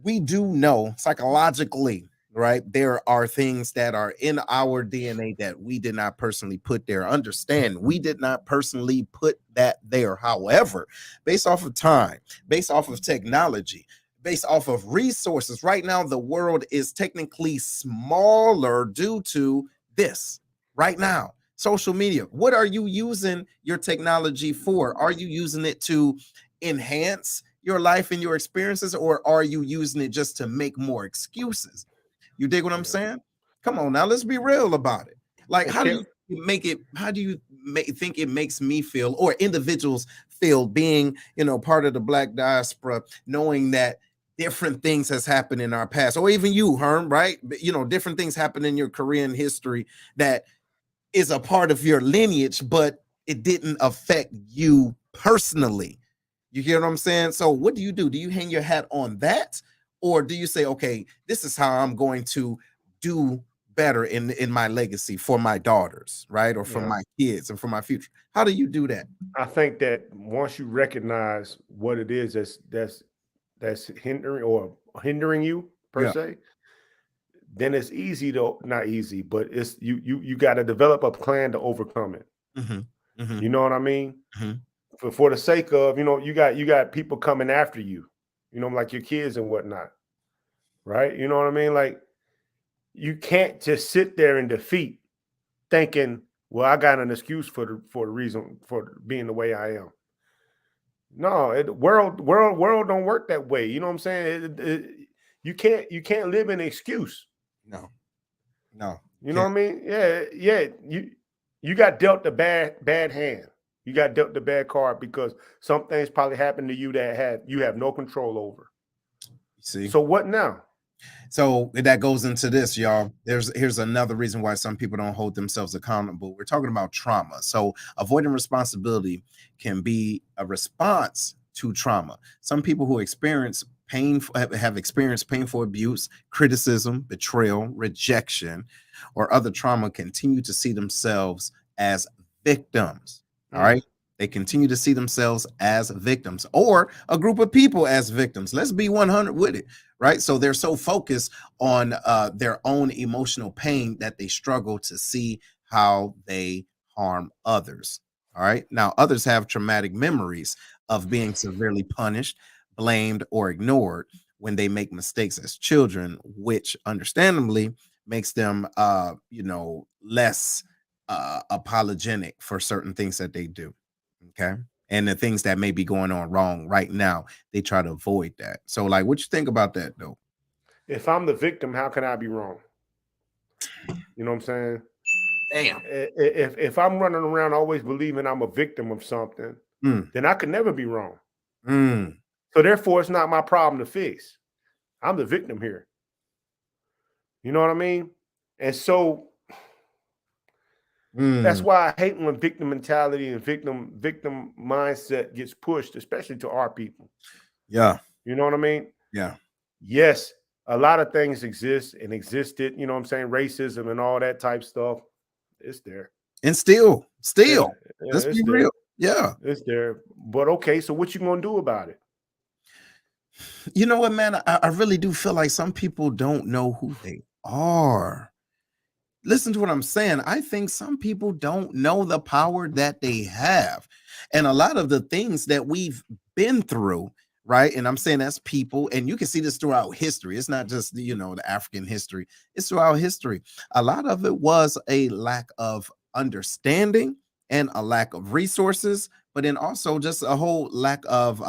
A: we do know psychologically, right? There are things that are in our DNA that we did not personally put there. Understand, we did not personally put that there. However, based off of time, based off of technology, based off of resources, right now the world is technically smaller due to this. Right now, social media. What are you using your technology for? Are you using it to enhance your life and your experiences, or are you using it just to make more excuses? You dig what I'm
B: Yeah.
A: saying? Come on now, let's be real about it. Like,
B: And can
A: how do you think it makes me feel, or individuals feel, being, part of the Black diaspora, knowing that different things has happened in our past, or even you, Herm, right? Different things happen in your Korean history that is a part of your lineage, but it didn't affect you personally. You hear what I'm saying? So what do you do? Do you hang your hat on that? Or do you say, okay, this is how I'm going to do better in my legacy for my daughters, right? Or for
B: yeah.
A: my kids and for my future? How do you do that?
B: I think that once you recognize what it is that's hindering you per
A: Yeah.
B: se, then it's easy to not easy, but it's you got to develop a plan to overcome it.
A: Mm-hmm. Mm-hmm.
B: You know what I mean?
A: Mm-hmm.
B: For the sake of you got people coming after you, like your kids and whatnot, right? You know what I mean? Like you can't just sit there in defeat thinking, well, I got an excuse for the reason for being the way I am. No, world don't work that way. You know what I'm saying? You can't live in excuse.
A: No, no,
B: You know
A: can't.
B: what I mean? Yeah, yeah. You got dealt the bad hand. You got dealt the bad card because some things probably happened to you that you have no control over.
A: See.
B: So what now?
A: So that goes into this, y'all. Here's another reason why some people don't hold themselves accountable. We're talking about trauma. So avoiding responsibility can be a response to trauma. Some people who experience pain have experienced painful abuse, criticism, betrayal, rejection, or other trauma continue to see themselves as victims. All
B: Mm,
A: right. They continue to see themselves as victims, or a group of people as victims. Let's be 100 with it, right? So they're so focused on their own emotional pain that they struggle to see how they harm others. All right. Now, others have traumatic memories of being severely punished, blamed, or ignored when they make mistakes as children, which understandably makes them, less apologetic for certain things that they do. Okay. And the things that may be going on wrong right now, they try to avoid that. So, like, what you think about that, though?
B: if I'm the victim, how can I be wrong? You know what I'm saying?
A: Damn.
B: If I'm running around always believing I'm a victim of something, then I could never be wrong. So therefore, it's not my problem to fix. I'm the victim here. You know what I mean? And so that's why I hate when victim mentality and victim mindset gets pushed, especially to our people.
A: Yeah.
B: You know what I mean?
A: Yeah.
B: Yes, a lot of things exist and existed. You know what I'm saying? Racism and all that type stuff. It's there.
A: And still,
B: Yeah,
A: let's be
B: it's there.
A: real. Yeah.
B: It's there. But okay, so what you gonna do about it?
A: You know what, man? I really do feel like some people don't know who they are. Listen to what I'm saying. I think some people don't know the power that they have. And a lot of the things that we've been through, right? And I'm saying that's people, and you can see this throughout history. It's not just, the African history, it's throughout history. A lot of it was a lack of understanding and a lack of resources, but then also just a whole lack of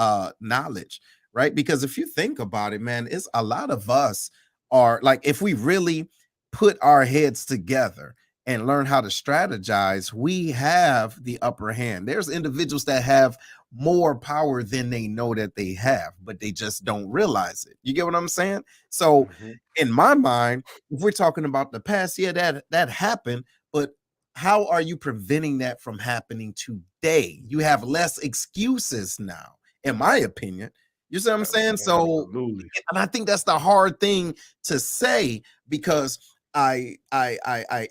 A: knowledge, right? Because if you think about it, man, it's a lot of us are like, if we really put our heads together and learn how to strategize, we have the upper hand. There's individuals that have more power than they know that they have, but they just don't realize it. You get what I'm saying? So in my mind, if we're talking about the past, yeah, that happened, but how are you preventing that from happening today? You have less excuses now, in my opinion. You see what I'm saying? So,
B: Absolutely.
A: and I think that's the hard thing to say, because I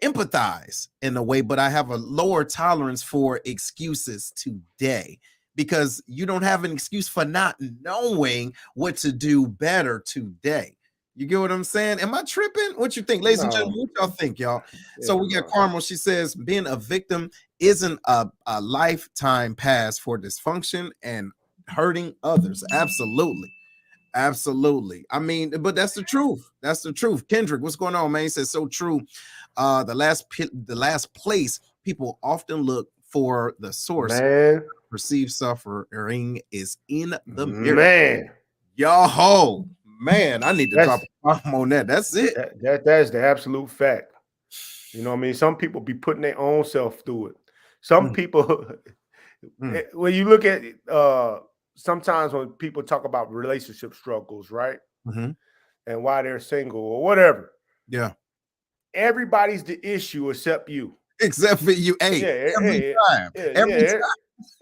A: empathize in a way, but I have a lower tolerance for excuses today, because you don't have an excuse for not knowing what to do better today. You get what I'm saying? Am I tripping? What you think, ladies and gentlemen? What y'all think, y'all? So we got Carmel. She says being a victim isn't a lifetime pass for dysfunction and hurting others. Absolutely. Absolutely. I mean, but that's the truth. That's the truth. Kendrick, what's going on, man? He says so true. The last place people often look for the source of perceived suffering is in the mirror.
B: Man.
A: Yo, man, I need to drop a bomb on that. That's it.
B: That's the absolute fact. You know what I mean? Some people be putting their own self through it. Some people, when you look at sometimes when people talk about relationship struggles, right? And why they're single or whatever.
A: Yeah.
B: Everybody's the issue except you.
A: Except for you. Hey, every time. Every time.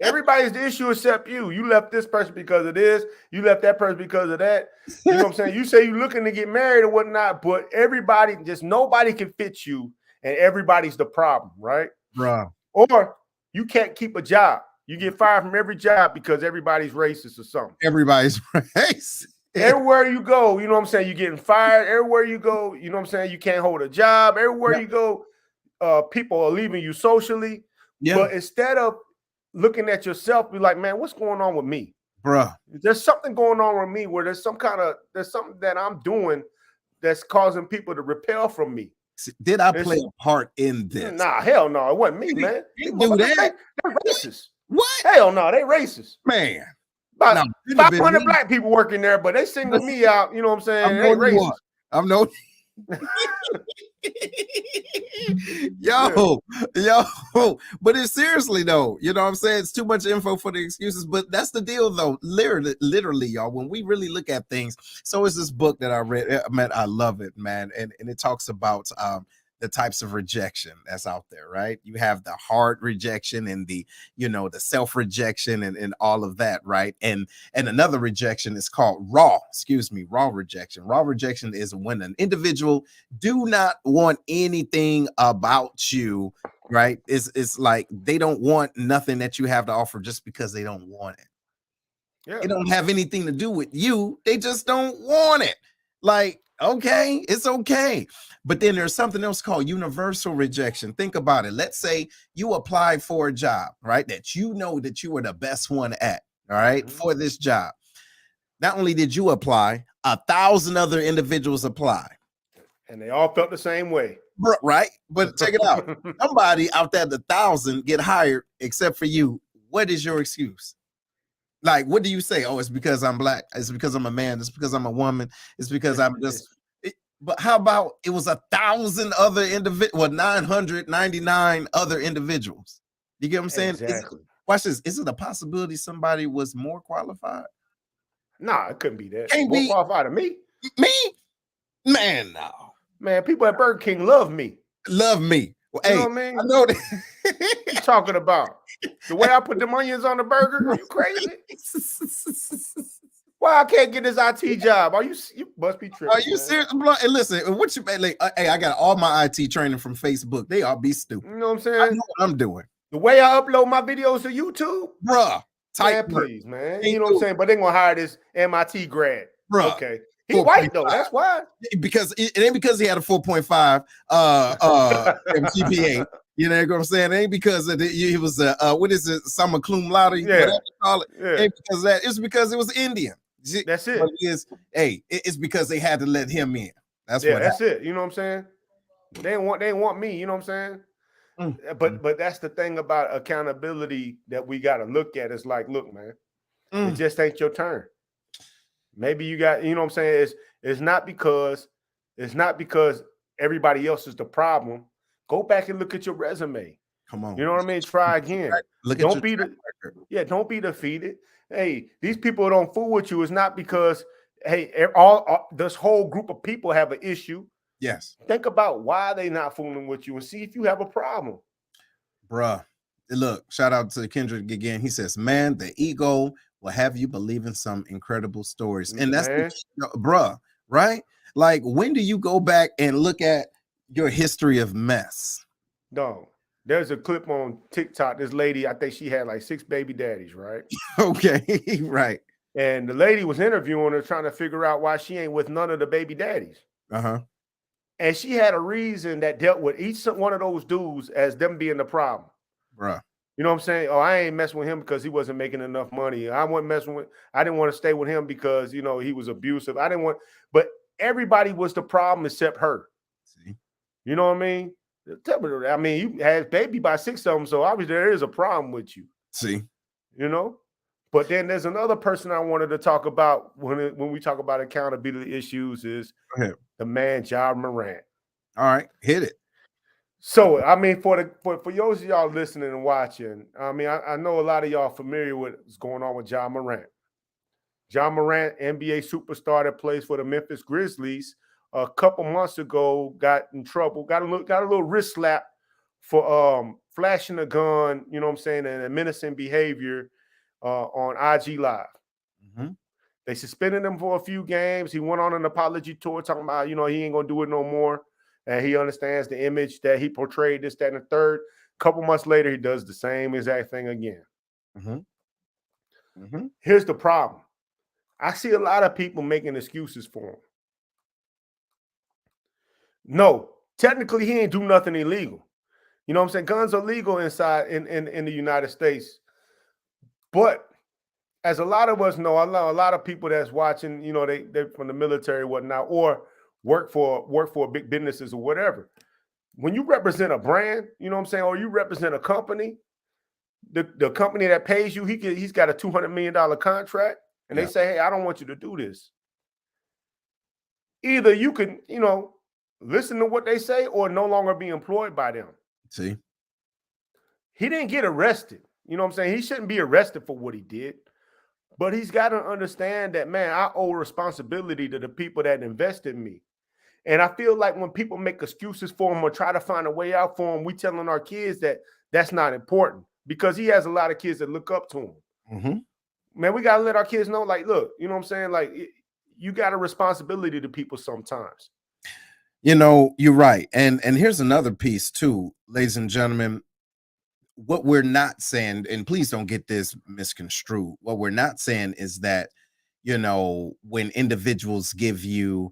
B: Everybody's the issue except you. You left this person because of this. You left that person because of that. You know what I'm saying? You say you're looking to get married or whatnot, but everybody, just nobody can fit you, and everybody's the problem, right?
A: Bro.
B: Or you can't keep a job. You get fired from every job because everybody's racist or something.
A: Everybody's racist.
B: Everywhere you go, you know what I'm saying? You're getting fired. Everywhere you go, you know what I'm saying? You can't hold a job. Everywhere you go, people are leaving you socially. Yeah. But instead of looking at yourself, be like, man, what's going on with me?
A: Bruh.
B: There's something going on with me where there's something that I'm doing that's causing people to repel from me.
A: Did I play a part in this?
B: Nah, hell no. It wasn't me, man.
A: They do that.
B: They're racist.
A: What?
B: Hell no, they racist.
A: Man.
B: About 500 black people working there, but they singled me out. You know what I'm saying? They racist.
A: I'm no. yo, but it's seriously though, you know what I'm saying? It's too much info for the excuses, but that's the deal though. Literally, y'all, when we really look at things. So it's this book that I read, man, I love it, man, and it talks about the types of rejection that's out there, right? You have the hard rejection and the self-rejection and all of that, right? And another rejection is called raw rejection. Raw rejection is when an individual do not want anything about you, right? It's like they don't want nothing that you have to offer just because they don't want it. Yeah. It don't have anything to do with you. They just don't want it. Like, okay, it's okay. But then there's something else called universal rejection. Think about it. Let's say you applied for a job, right? That you know that you were the best one at, all right, for this job. Not only did you apply, 1,000 other individuals apply.
B: And they all felt the same way.
A: Right? But check it out. Somebody out there, the 1,000 get hired except for you. What is your excuse? Like, what do you say? Oh, it's because I'm black. It's because I'm a man. It's because I'm a woman. It's because I'm just... But how about it was 1,000 other individuals, well, 999 other individuals. You get what I'm saying?
B: Exactly.
A: Watch this. Is it a possibility somebody was more qualified?
B: Nah, it couldn't be that.
A: Can't
B: More
A: be
B: qualified than me.
A: me, man. No,
B: Man, people at Burger King love me.
A: love me. Well,
B: You
A: hey,
B: know what I mean?
A: I know
B: What you talking about? The way I put them onions on the burger? Are you crazy?
A: that.
B: Why I can't get this IT job? You must be tripping.
A: Are you serious? Hey, listen, what you like? Hey, I got all my IT training from Facebook. They all be stupid.
B: You know what I'm
A: I
B: saying?
A: know what I'm doing,
B: The way I upload my videos to YouTube,
A: bruh.
B: man,
A: Type work,
B: please, man.
A: Can't
B: You know what
A: do
B: I'm saying? But they're gonna hire this MIT grad.
A: bruh.
B: Okay. He white though. That's why.
A: Because it ain't because he had a 4.5 GPA. You know what I'm saying? It ain't because he was what is it, summa cum laude, whatever you call it.
B: Yeah.
A: It ain't because of that. It's because it was Indian.
B: That's it.
A: But it's because they had to let him in. That's
B: Yeah,
A: what
B: that's
A: happened.
B: it. You know what I'm saying? They didn't want me, you know what I'm saying? But that's the thing about accountability that we got to look at. Is like, look, man, it just ain't your turn. Maybe you got, you know what I'm saying? It's not because everybody else is the problem. Go back and look at your resume.
A: Come on.
B: You know what I mean? Try again. Don't be defeated. Hey, these people don't fool with you. It's not because, hey, all this whole group of people have an issue.
A: Yes.
B: Think about why they not fooling with you and see if you have a problem.
A: Bruh. Look, shout out to Kendrick again. He says, man, the ego will have you believe in some incredible stories. And that's bruh, right? Like, when do you go back and look at your history of mess?
B: No. There's a clip on TikTok. This lady, I think she had like 6 baby daddies, right?
A: Okay, right.
B: And the lady was interviewing her, trying to figure out why she ain't with none of the baby daddies.
A: Uh-huh.
B: And she had a reason that dealt with each one of those dudes as them being the problem.
A: Bruh.
B: You know what I'm saying? Oh, I ain't messing with him because he wasn't making enough money. I didn't want to stay with him because, you know, he was abusive. But everybody was the problem except her.
A: See?
B: You know what I mean? I mean, you had baby by 6 of them, so obviously there is a problem with you.
A: See?
B: You know? But then there's another person I wanted to talk about when we talk about accountability issues is the man Ja Morant.
A: All right, hit it.
B: So, I mean, for those of y'all listening and watching, I mean, I know a lot of y'all familiar with what's going on with Ja Morant. Ja Morant, NBA superstar that plays for the Memphis Grizzlies, a couple months ago got in trouble, got a little wrist slap for flashing a gun, you know what I'm saying, and menacing behavior on IG Live.
A: Mm-hmm.
B: They suspended him for a few games. He went on an apology tour talking about, you know, he ain't gonna do it no more. And he understands the image that he portrayed, this, that, and the third. A couple months later, he does the same exact thing again.
A: Mm-hmm. Mm-hmm.
B: Here's the problem. I see a lot of people making excuses for him. No, technically, he ain't do nothing illegal. You know what I'm saying? Guns are legal inside in the United States. But as a lot of us know, I know a lot of people that's watching, you know, they're from the military or whatnot, or work for big businesses or whatever. When you represent a brand, you know what I'm saying, or you represent a company, the company that pays you, he's got a $200 million contract, and they say, hey, I don't want you to do this. Either you can, you know, listen to what they say or no longer be employed by them.
A: See?
B: He didn't get arrested. You know what I'm saying? He shouldn't be arrested for what he did. But he's got to understand that, man, I owe responsibility to the people that invest in me. And I feel like when people make excuses for him or try to find a way out for him, we telling our kids that that's not important because he has a lot of kids that look up to him.
A: Mm-hmm.
B: Man, we got to let our kids know, like, look, you know what I'm saying? Like, you got a responsibility to people sometimes.
A: You know, you're right. And here's another piece too, ladies and gentlemen. What we're not saying, and please don't get this misconstrued, what we're not saying is that, you know, when individuals give you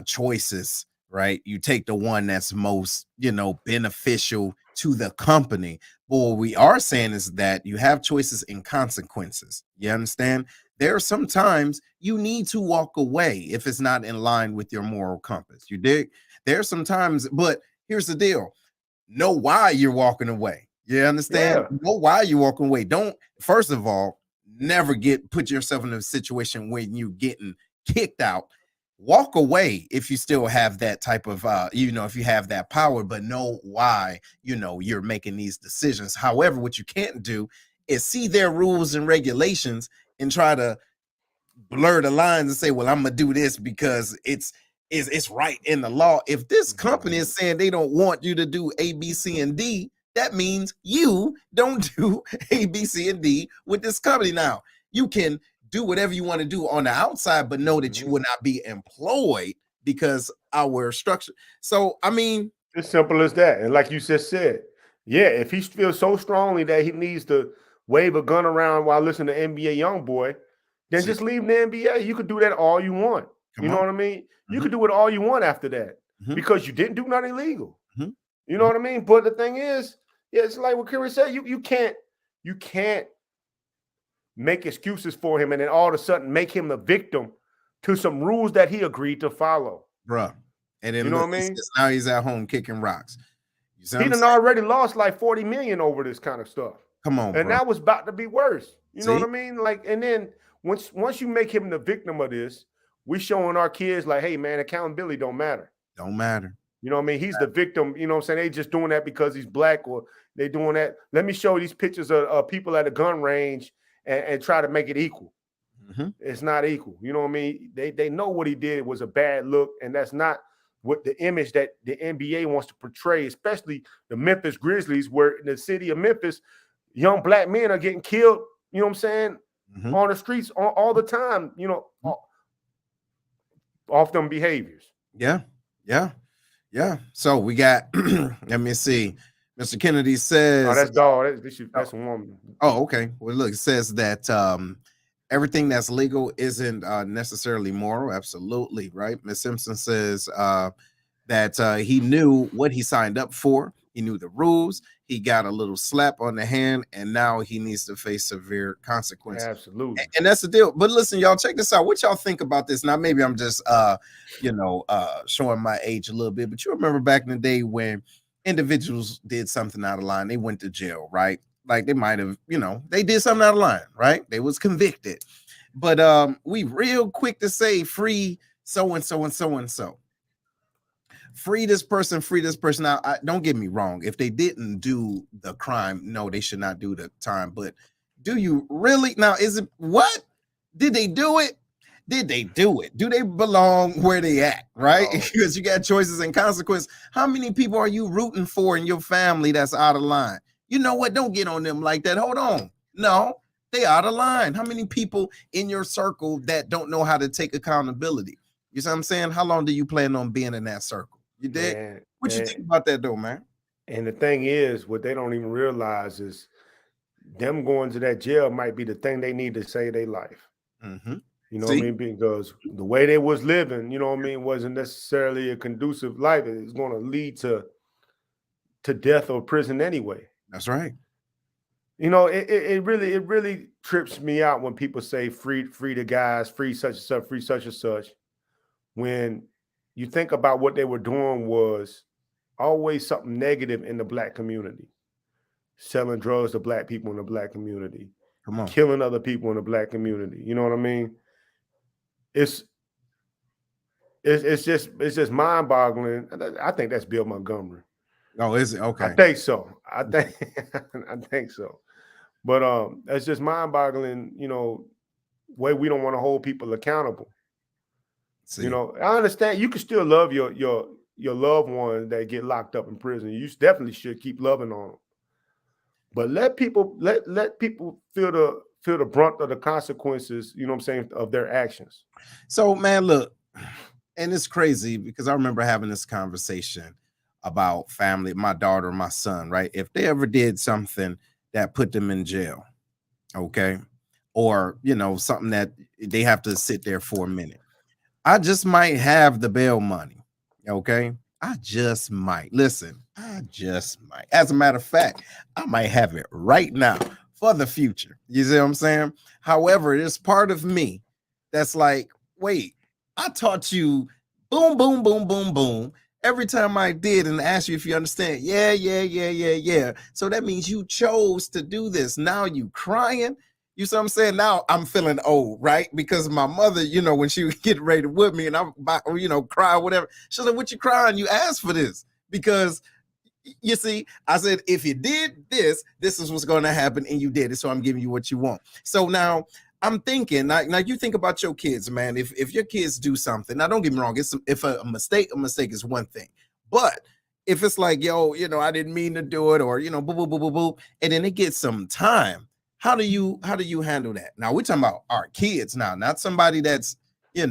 A: choices, right, you take the one that's most, you know, beneficial to the company. But what we are saying is that you have choices and consequences. You understand? There are some times you need to walk away if it's not in line with your moral compass. You dig? There are some times, but here's the deal. Know why you're walking away. You understand?
B: Yeah.
A: Know why you're walking away. Don't, first of all, never put yourself in a situation when you're getting kicked out. walk away if you still have that type of if you have that power, but know why you're making these decisions. However, what you can't do is see their rules and regulations and try to blur the lines and say, well, I'm gonna do this because it's right in the law. If this company is saying they don't want you to do A, B, C, and D, that means you don't do A, B, C, and D with this company. Now, you can do whatever you want to do on the outside, but know that you will not be employed because our structure. So, I mean,
B: it's simple as that. And like you just said, yeah, if he feels so strongly that he needs to wave a gun around while listening to NBA Youngboy, then just leave the NBA. You could do that all you want. You know what I mean? You could do it all you want after that because you didn't do nothing illegal. You know what I mean? But the thing is, yeah, it's like what Kerry said. You can't make excuses for him and then all of a sudden make him the victim to some rules that he agreed to follow.
A: Bruh. And then
B: you know what I mean?
A: Now he's at home kicking rocks.
B: He done already lost like 40 million over this kind of stuff.
A: Come on,
B: and
A: bro.
B: that was about to be worse. You know what I mean? Like, and then once you make him the victim of this, we showing our kids like, hey man, accountability don't matter.
A: Don't matter.
B: You know what I mean? He's the victim. You know what I'm saying? They just doing that because he's black, or they doing that. Let me show these pictures of people at a gun range and try to make it equal. It's not equal. You know what I mean? They know what he did was a bad look, and that's not what the image that the NBA wants to portray, especially the Memphis Grizzlies, where in the city of Memphis, young black men are getting killed, you know what I'm saying, on the streets all the time, off them behaviors.
A: Yeah. So we got, let me see. Mr. Kennedy says,
B: oh, that's dog. That's a woman.
A: Oh, okay. Well, look, it says that everything that's legal isn't necessarily moral. Absolutely, right? Ms. Simpson says that he knew what he signed up for. He knew the rules. He got a little slap on the hand, and now he needs to face severe consequences.
B: Absolutely.
A: And that's the deal. But listen, y'all, check this out. What y'all think about this? Now, maybe I'm just, showing my age a little bit, but you remember back in the day when individuals did something out of line, they went to jail, right? Like they might have, they did something out of line, right? They was convicted. But we real quick to say free so-and-so and so-and-so. Free this person. Now, don't get me wrong. If they didn't do the crime, no, they should not do the time. But do you really? Now, is it what? Did they do it? Did they do it? Do they belong where they at, right? Because you got choices and consequences. How many people are you rooting for in your family that's out of line? You know what? Don't get on them like that. Hold on. No, they out of line. How many people in your circle that don't know how to take accountability? You see what I'm saying? How long do you plan on being in that circle? You did? Man, what you think about that though, man?
B: And the thing is, what they don't even realize is them going to that jail might be the thing they need to save their life. You know what I mean? Because the way they was living, you know what I mean, wasn't necessarily a conducive life. It's going to lead to death or prison anyway.
A: That's right.
B: You know, it really trips me out when people say free the guys, free such and such, free such and such. When you think about what they were doing was always something negative in the black community. Selling drugs to black people in the black community.
A: Come on.
B: Killing other people in the black community. You know what I mean? It's just mind-boggling. I think that's Bill Montgomery.
A: Oh, is it? Okay.
B: I think so. I think so. But it's just mind-boggling, way we don't want to hold people accountable. See. You know, I understand you can still love your loved ones that get locked up in prison. You definitely should keep loving on them. But let people feel the brunt of the consequences, you know what I'm saying, of their actions.
A: So, man, look, and it's crazy because I remember having this conversation about family, my daughter and my son, right? If they ever did something that put them in jail, okay, or, something that they have to sit there for a minute, I just might have the bail money, okay? I just might. Listen, I just might. As a matter of fact, I might have it right now for the future. You see what I'm saying? However, there's part of me that's like, wait, I taught you boom, boom, boom, boom, boom. Every time I did and asked you if you understand, yeah. So that means you chose to do this. Now you crying. You see what I'm saying? Now I'm feeling old, right? Because my mother, when she would get ready to whip me and I'm about, cry or whatever, she's like, what you crying? You asked for this. Because you see, I said, if you did this, this is what's going to happen, and you did it. So I'm giving you what you want. So now I'm thinking, now you think about your kids, man. If your kids do something, now don't get me wrong, if a mistake is one thing. But if it's like, yo, I didn't mean to do it, or boo, boo, boo, boo, boo, and then it gets some time, how do you handle that? Now we're talking about our kids now, not somebody that's, we're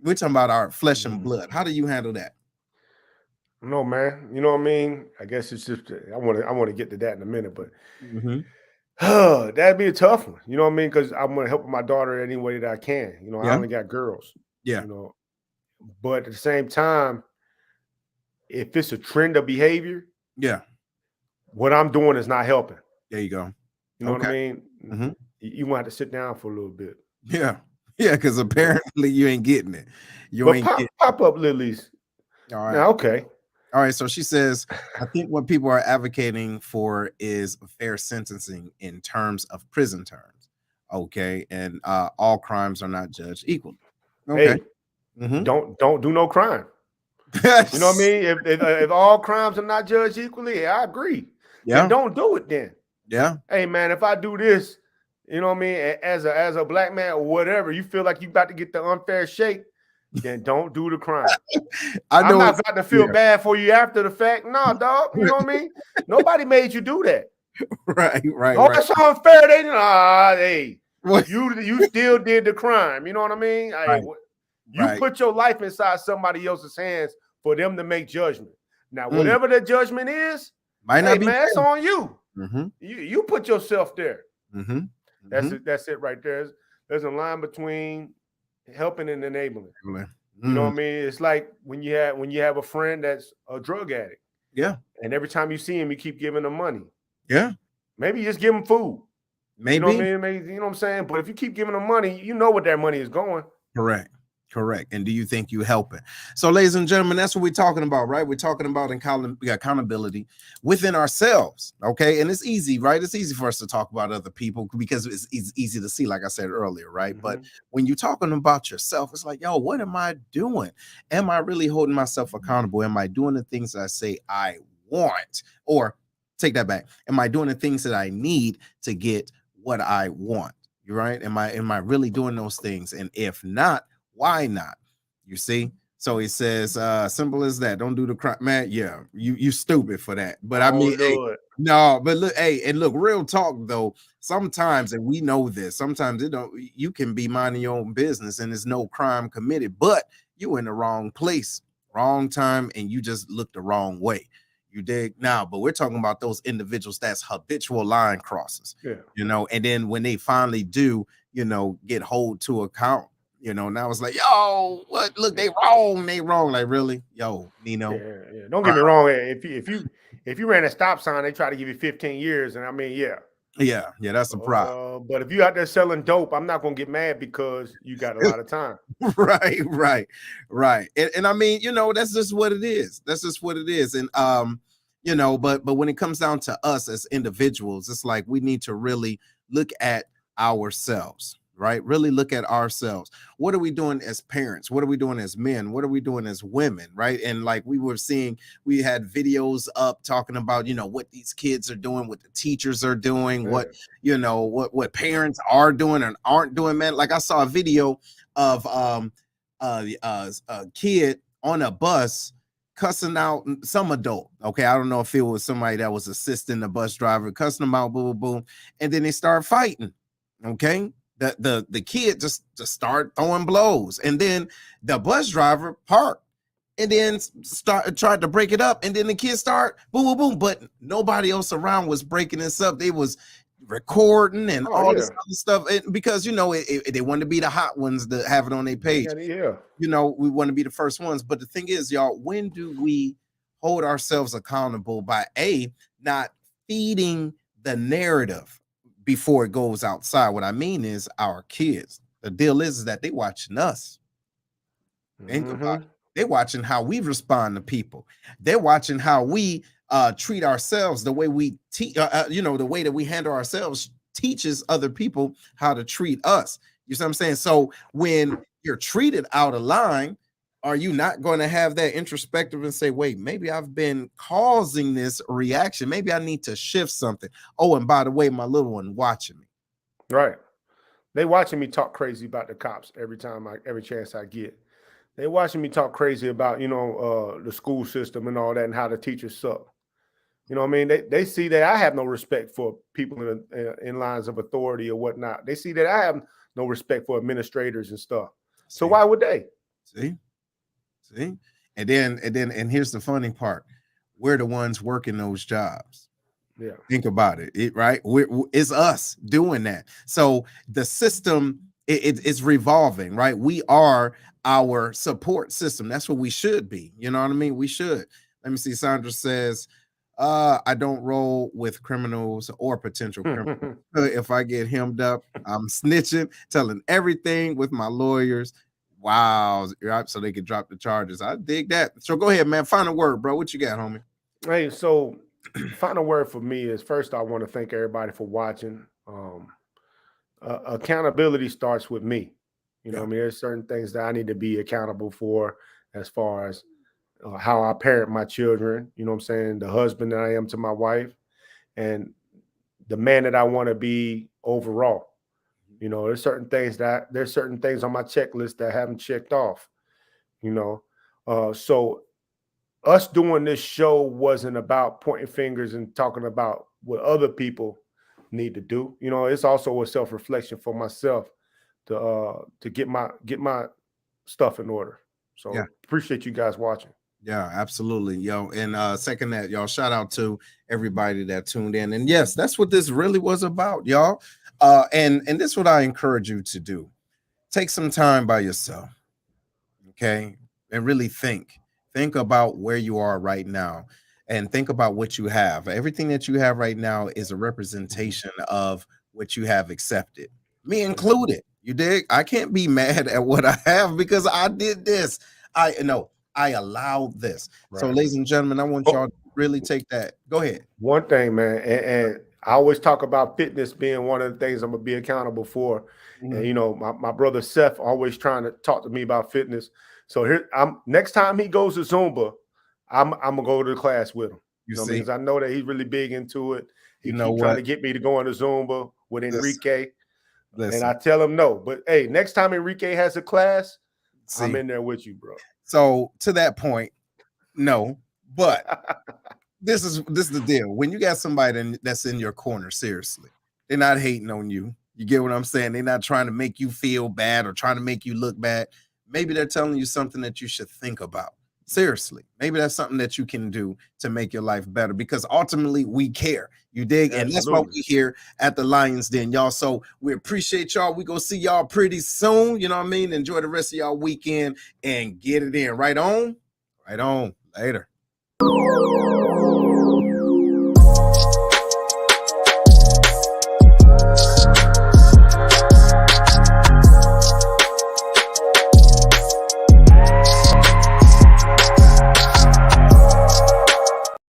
A: talking about our flesh and blood. How do you handle that?
B: No, man. You know what I mean? I guess it's just I want to get to that in a minute, but that'd be a tough one. You know what I mean? Because I'm gonna help my daughter any way that I can. I only got girls.
A: Yeah.
B: But at the same time, if it's a trend of behavior,
A: yeah,
B: what I'm doing is not helping.
A: There you go.
B: You know what I mean? You might have to sit down for a little bit.
A: Yeah, because apparently you ain't getting it.
B: Pop up, Lily's.
A: All right.
B: Now, okay.
A: All right, so she says, I think what people are advocating for is fair sentencing in terms of prison terms. Okay, and all crimes are not judged equally. Okay.
B: Hey, don't do no crime. You know what I mean? If all crimes are not judged equally, I agree. Yeah. Then don't do it then.
A: Yeah.
B: Hey, man, if I do this, you know what I mean, as a black man or whatever, you feel like you about to get the unfair shake, then don't do the crime. I'm not about to feel bad for you after the fact. No, dog. You know what I mean? Nobody made you do that.
A: Right.
B: Oh, it's unfair. You still did the crime. You know what I mean?
A: Right.
B: You put your life inside somebody else's hands for them to make judgment. Now, whatever the judgment is,
A: might not be
B: man, it's on you.
A: Mm-hmm.
B: You put yourself there.
A: Mm-hmm.
B: That's it right there. There's a line between helping and enabling. You know what I mean? It's like when you have a friend that's a drug addict.
A: Yeah.
B: And every time you see him, you keep giving him money.
A: Yeah.
B: Maybe you just give him food.
A: Maybe.
B: You know what I mean? Maybe, you know what I'm saying? But if you keep giving them money, you know what that money is going.
A: Correct. And do you think you helping? So, ladies and gentlemen, that's what we're talking about, right? We're talking about accountability within ourselves, okay? And it's easy, right? It's easy for us to talk about other people because it's easy to see, like I said earlier, right? But when you're talking about yourself, it's like, yo, what am I doing? Am I really holding myself accountable? Am I doing the things that I say I want? Or take that back. Am I doing the things that I need to get what I want? You're right. Am I really doing those things? And if not, why not? You see? So he says, simple as that. Don't do the crime, man. Yeah, you stupid for that. But I mean, look, real talk though. Sometimes, and we know this, sometimes you can be minding your own business and there's no crime committed, but you in the wrong place, wrong time, and you just look the wrong way. You dig now, but we're talking about those individuals that's habitual line crosses, and then when they finally do, get hold to account, now it's like, yo, what? Look, they wrong. Like, really? Yo, Nino.
B: Yeah. Don't get me wrong. If you ran a stop sign, they try to give you 15 years. And I mean,
A: yeah, that's a problem.
B: But if you out there selling dope, I'm not gonna get mad because you got a lot of time.
A: Right. And I mean, that's just what it is. And but when it comes down to us as individuals, it's like we need to really look at ourselves. Right? Really look at ourselves. What are we doing as parents? What are we doing as men? What are we doing as women? Right? And like we had videos up talking about, what these kids are doing, what the teachers are doing, what parents are doing and aren't doing, man. Like I saw a video of a kid on a bus cussing out some adult. Okay. I don't know if it was somebody that was assisting the bus driver, cussing them out, boom, boom. And then they start fighting. Okay. The kid just started throwing blows, and then the bus driver parked and then tried to break it up, and then the kid start boom, boom, boom. But nobody else around was breaking this up. They was recording and all this other stuff, because they want to be the hot ones to have it on their page. We want to be the first ones. But the thing is, y'all, when do we hold ourselves accountable by not feeding the narrative before it goes outside? What I mean is our kids. The deal is that they watching us. Think about it. They're watching how we respond to people. They're watching how we treat ourselves, the way we the way that we handle ourselves, teaches other people how to treat us. You see what I'm saying? So when you're treated out of line, are you not going to have that introspective and say, wait, maybe I've been causing this reaction. Maybe I need to shift something. Oh, and by the way, my little one watching me.
B: Right. They watching me talk crazy about the cops every chance I get. They watching me talk crazy about, the school system and all that and how the teachers suck. You know what I mean? They see that I have no respect for people in lines of authority or whatnot. They see that I have no respect for administrators and stuff. So why would they?
A: See? And here's the funny part. We're the ones working those jobs.
B: Yeah.
A: Think about it, right? It's us doing that. So the system, it's revolving, right? We are our support system. That's what we should be. You know what I mean? We should. Let me see. Sandra says, I don't roll with criminals or potential criminals. If I get hemmed up, I'm snitching, telling everything with my lawyers. Wow. So they can drop the charges. I dig that. So go ahead, man. Final word, bro. What you got, homie?
B: Hey, so final word for me is, first, I want to thank everybody for watching. Accountability starts with me. You know what I mean? There's certain things that I need to be accountable for as far as how I parent my children, you know what I'm saying? The husband that I am to my wife, and the man that I want to be overall. You know, there's certain things on my checklist that I haven't checked off, so us doing this show wasn't about pointing fingers and talking about what other people need to do. You know, it's also a self-reflection for myself to get my stuff in order. So appreciate you guys watching.
A: Yeah, absolutely, yo. And second that, y'all, shout out to everybody that tuned in. And yes, that's what this really was about, y'all. And this is what I encourage you to do. Take some time by yourself, okay? And really think about where you are right now, and think about what you have. Everything that you have right now is a representation of what you have accepted, me included. You dig? I can't be mad at what I have because I did this. I allowed this. Right. So, ladies and gentlemen, I want y'all to really take that. Go ahead.
B: One thing, man, and I always talk about fitness being one of the things I'm gonna be accountable for. And my brother Seth always trying to talk to me about fitness. So here, next time he goes to Zumba, I'm gonna go to the class with him. Because I know that he's really big into it. He keeps trying to get me to go into Zumba with Enrique. And I tell him no. But hey, next time Enrique has a class, I'm in there with you, bro.
A: So to that point, no, but this is the deal. When you got somebody that's in your corner, seriously, they're not hating on you. You get what I'm saying? They're not trying to make you feel bad or trying to make you look bad. Maybe they're telling you something that you should think about. Seriously, maybe that's something that you can do to make your life better, because ultimately we care. You dig? Absolutely. And that's what we here at the Lions Den, y'all. So we appreciate y'all. We gonna see y'all pretty soon. You know what I mean? Enjoy the rest of y'all weekend and get it in. Right on. Later.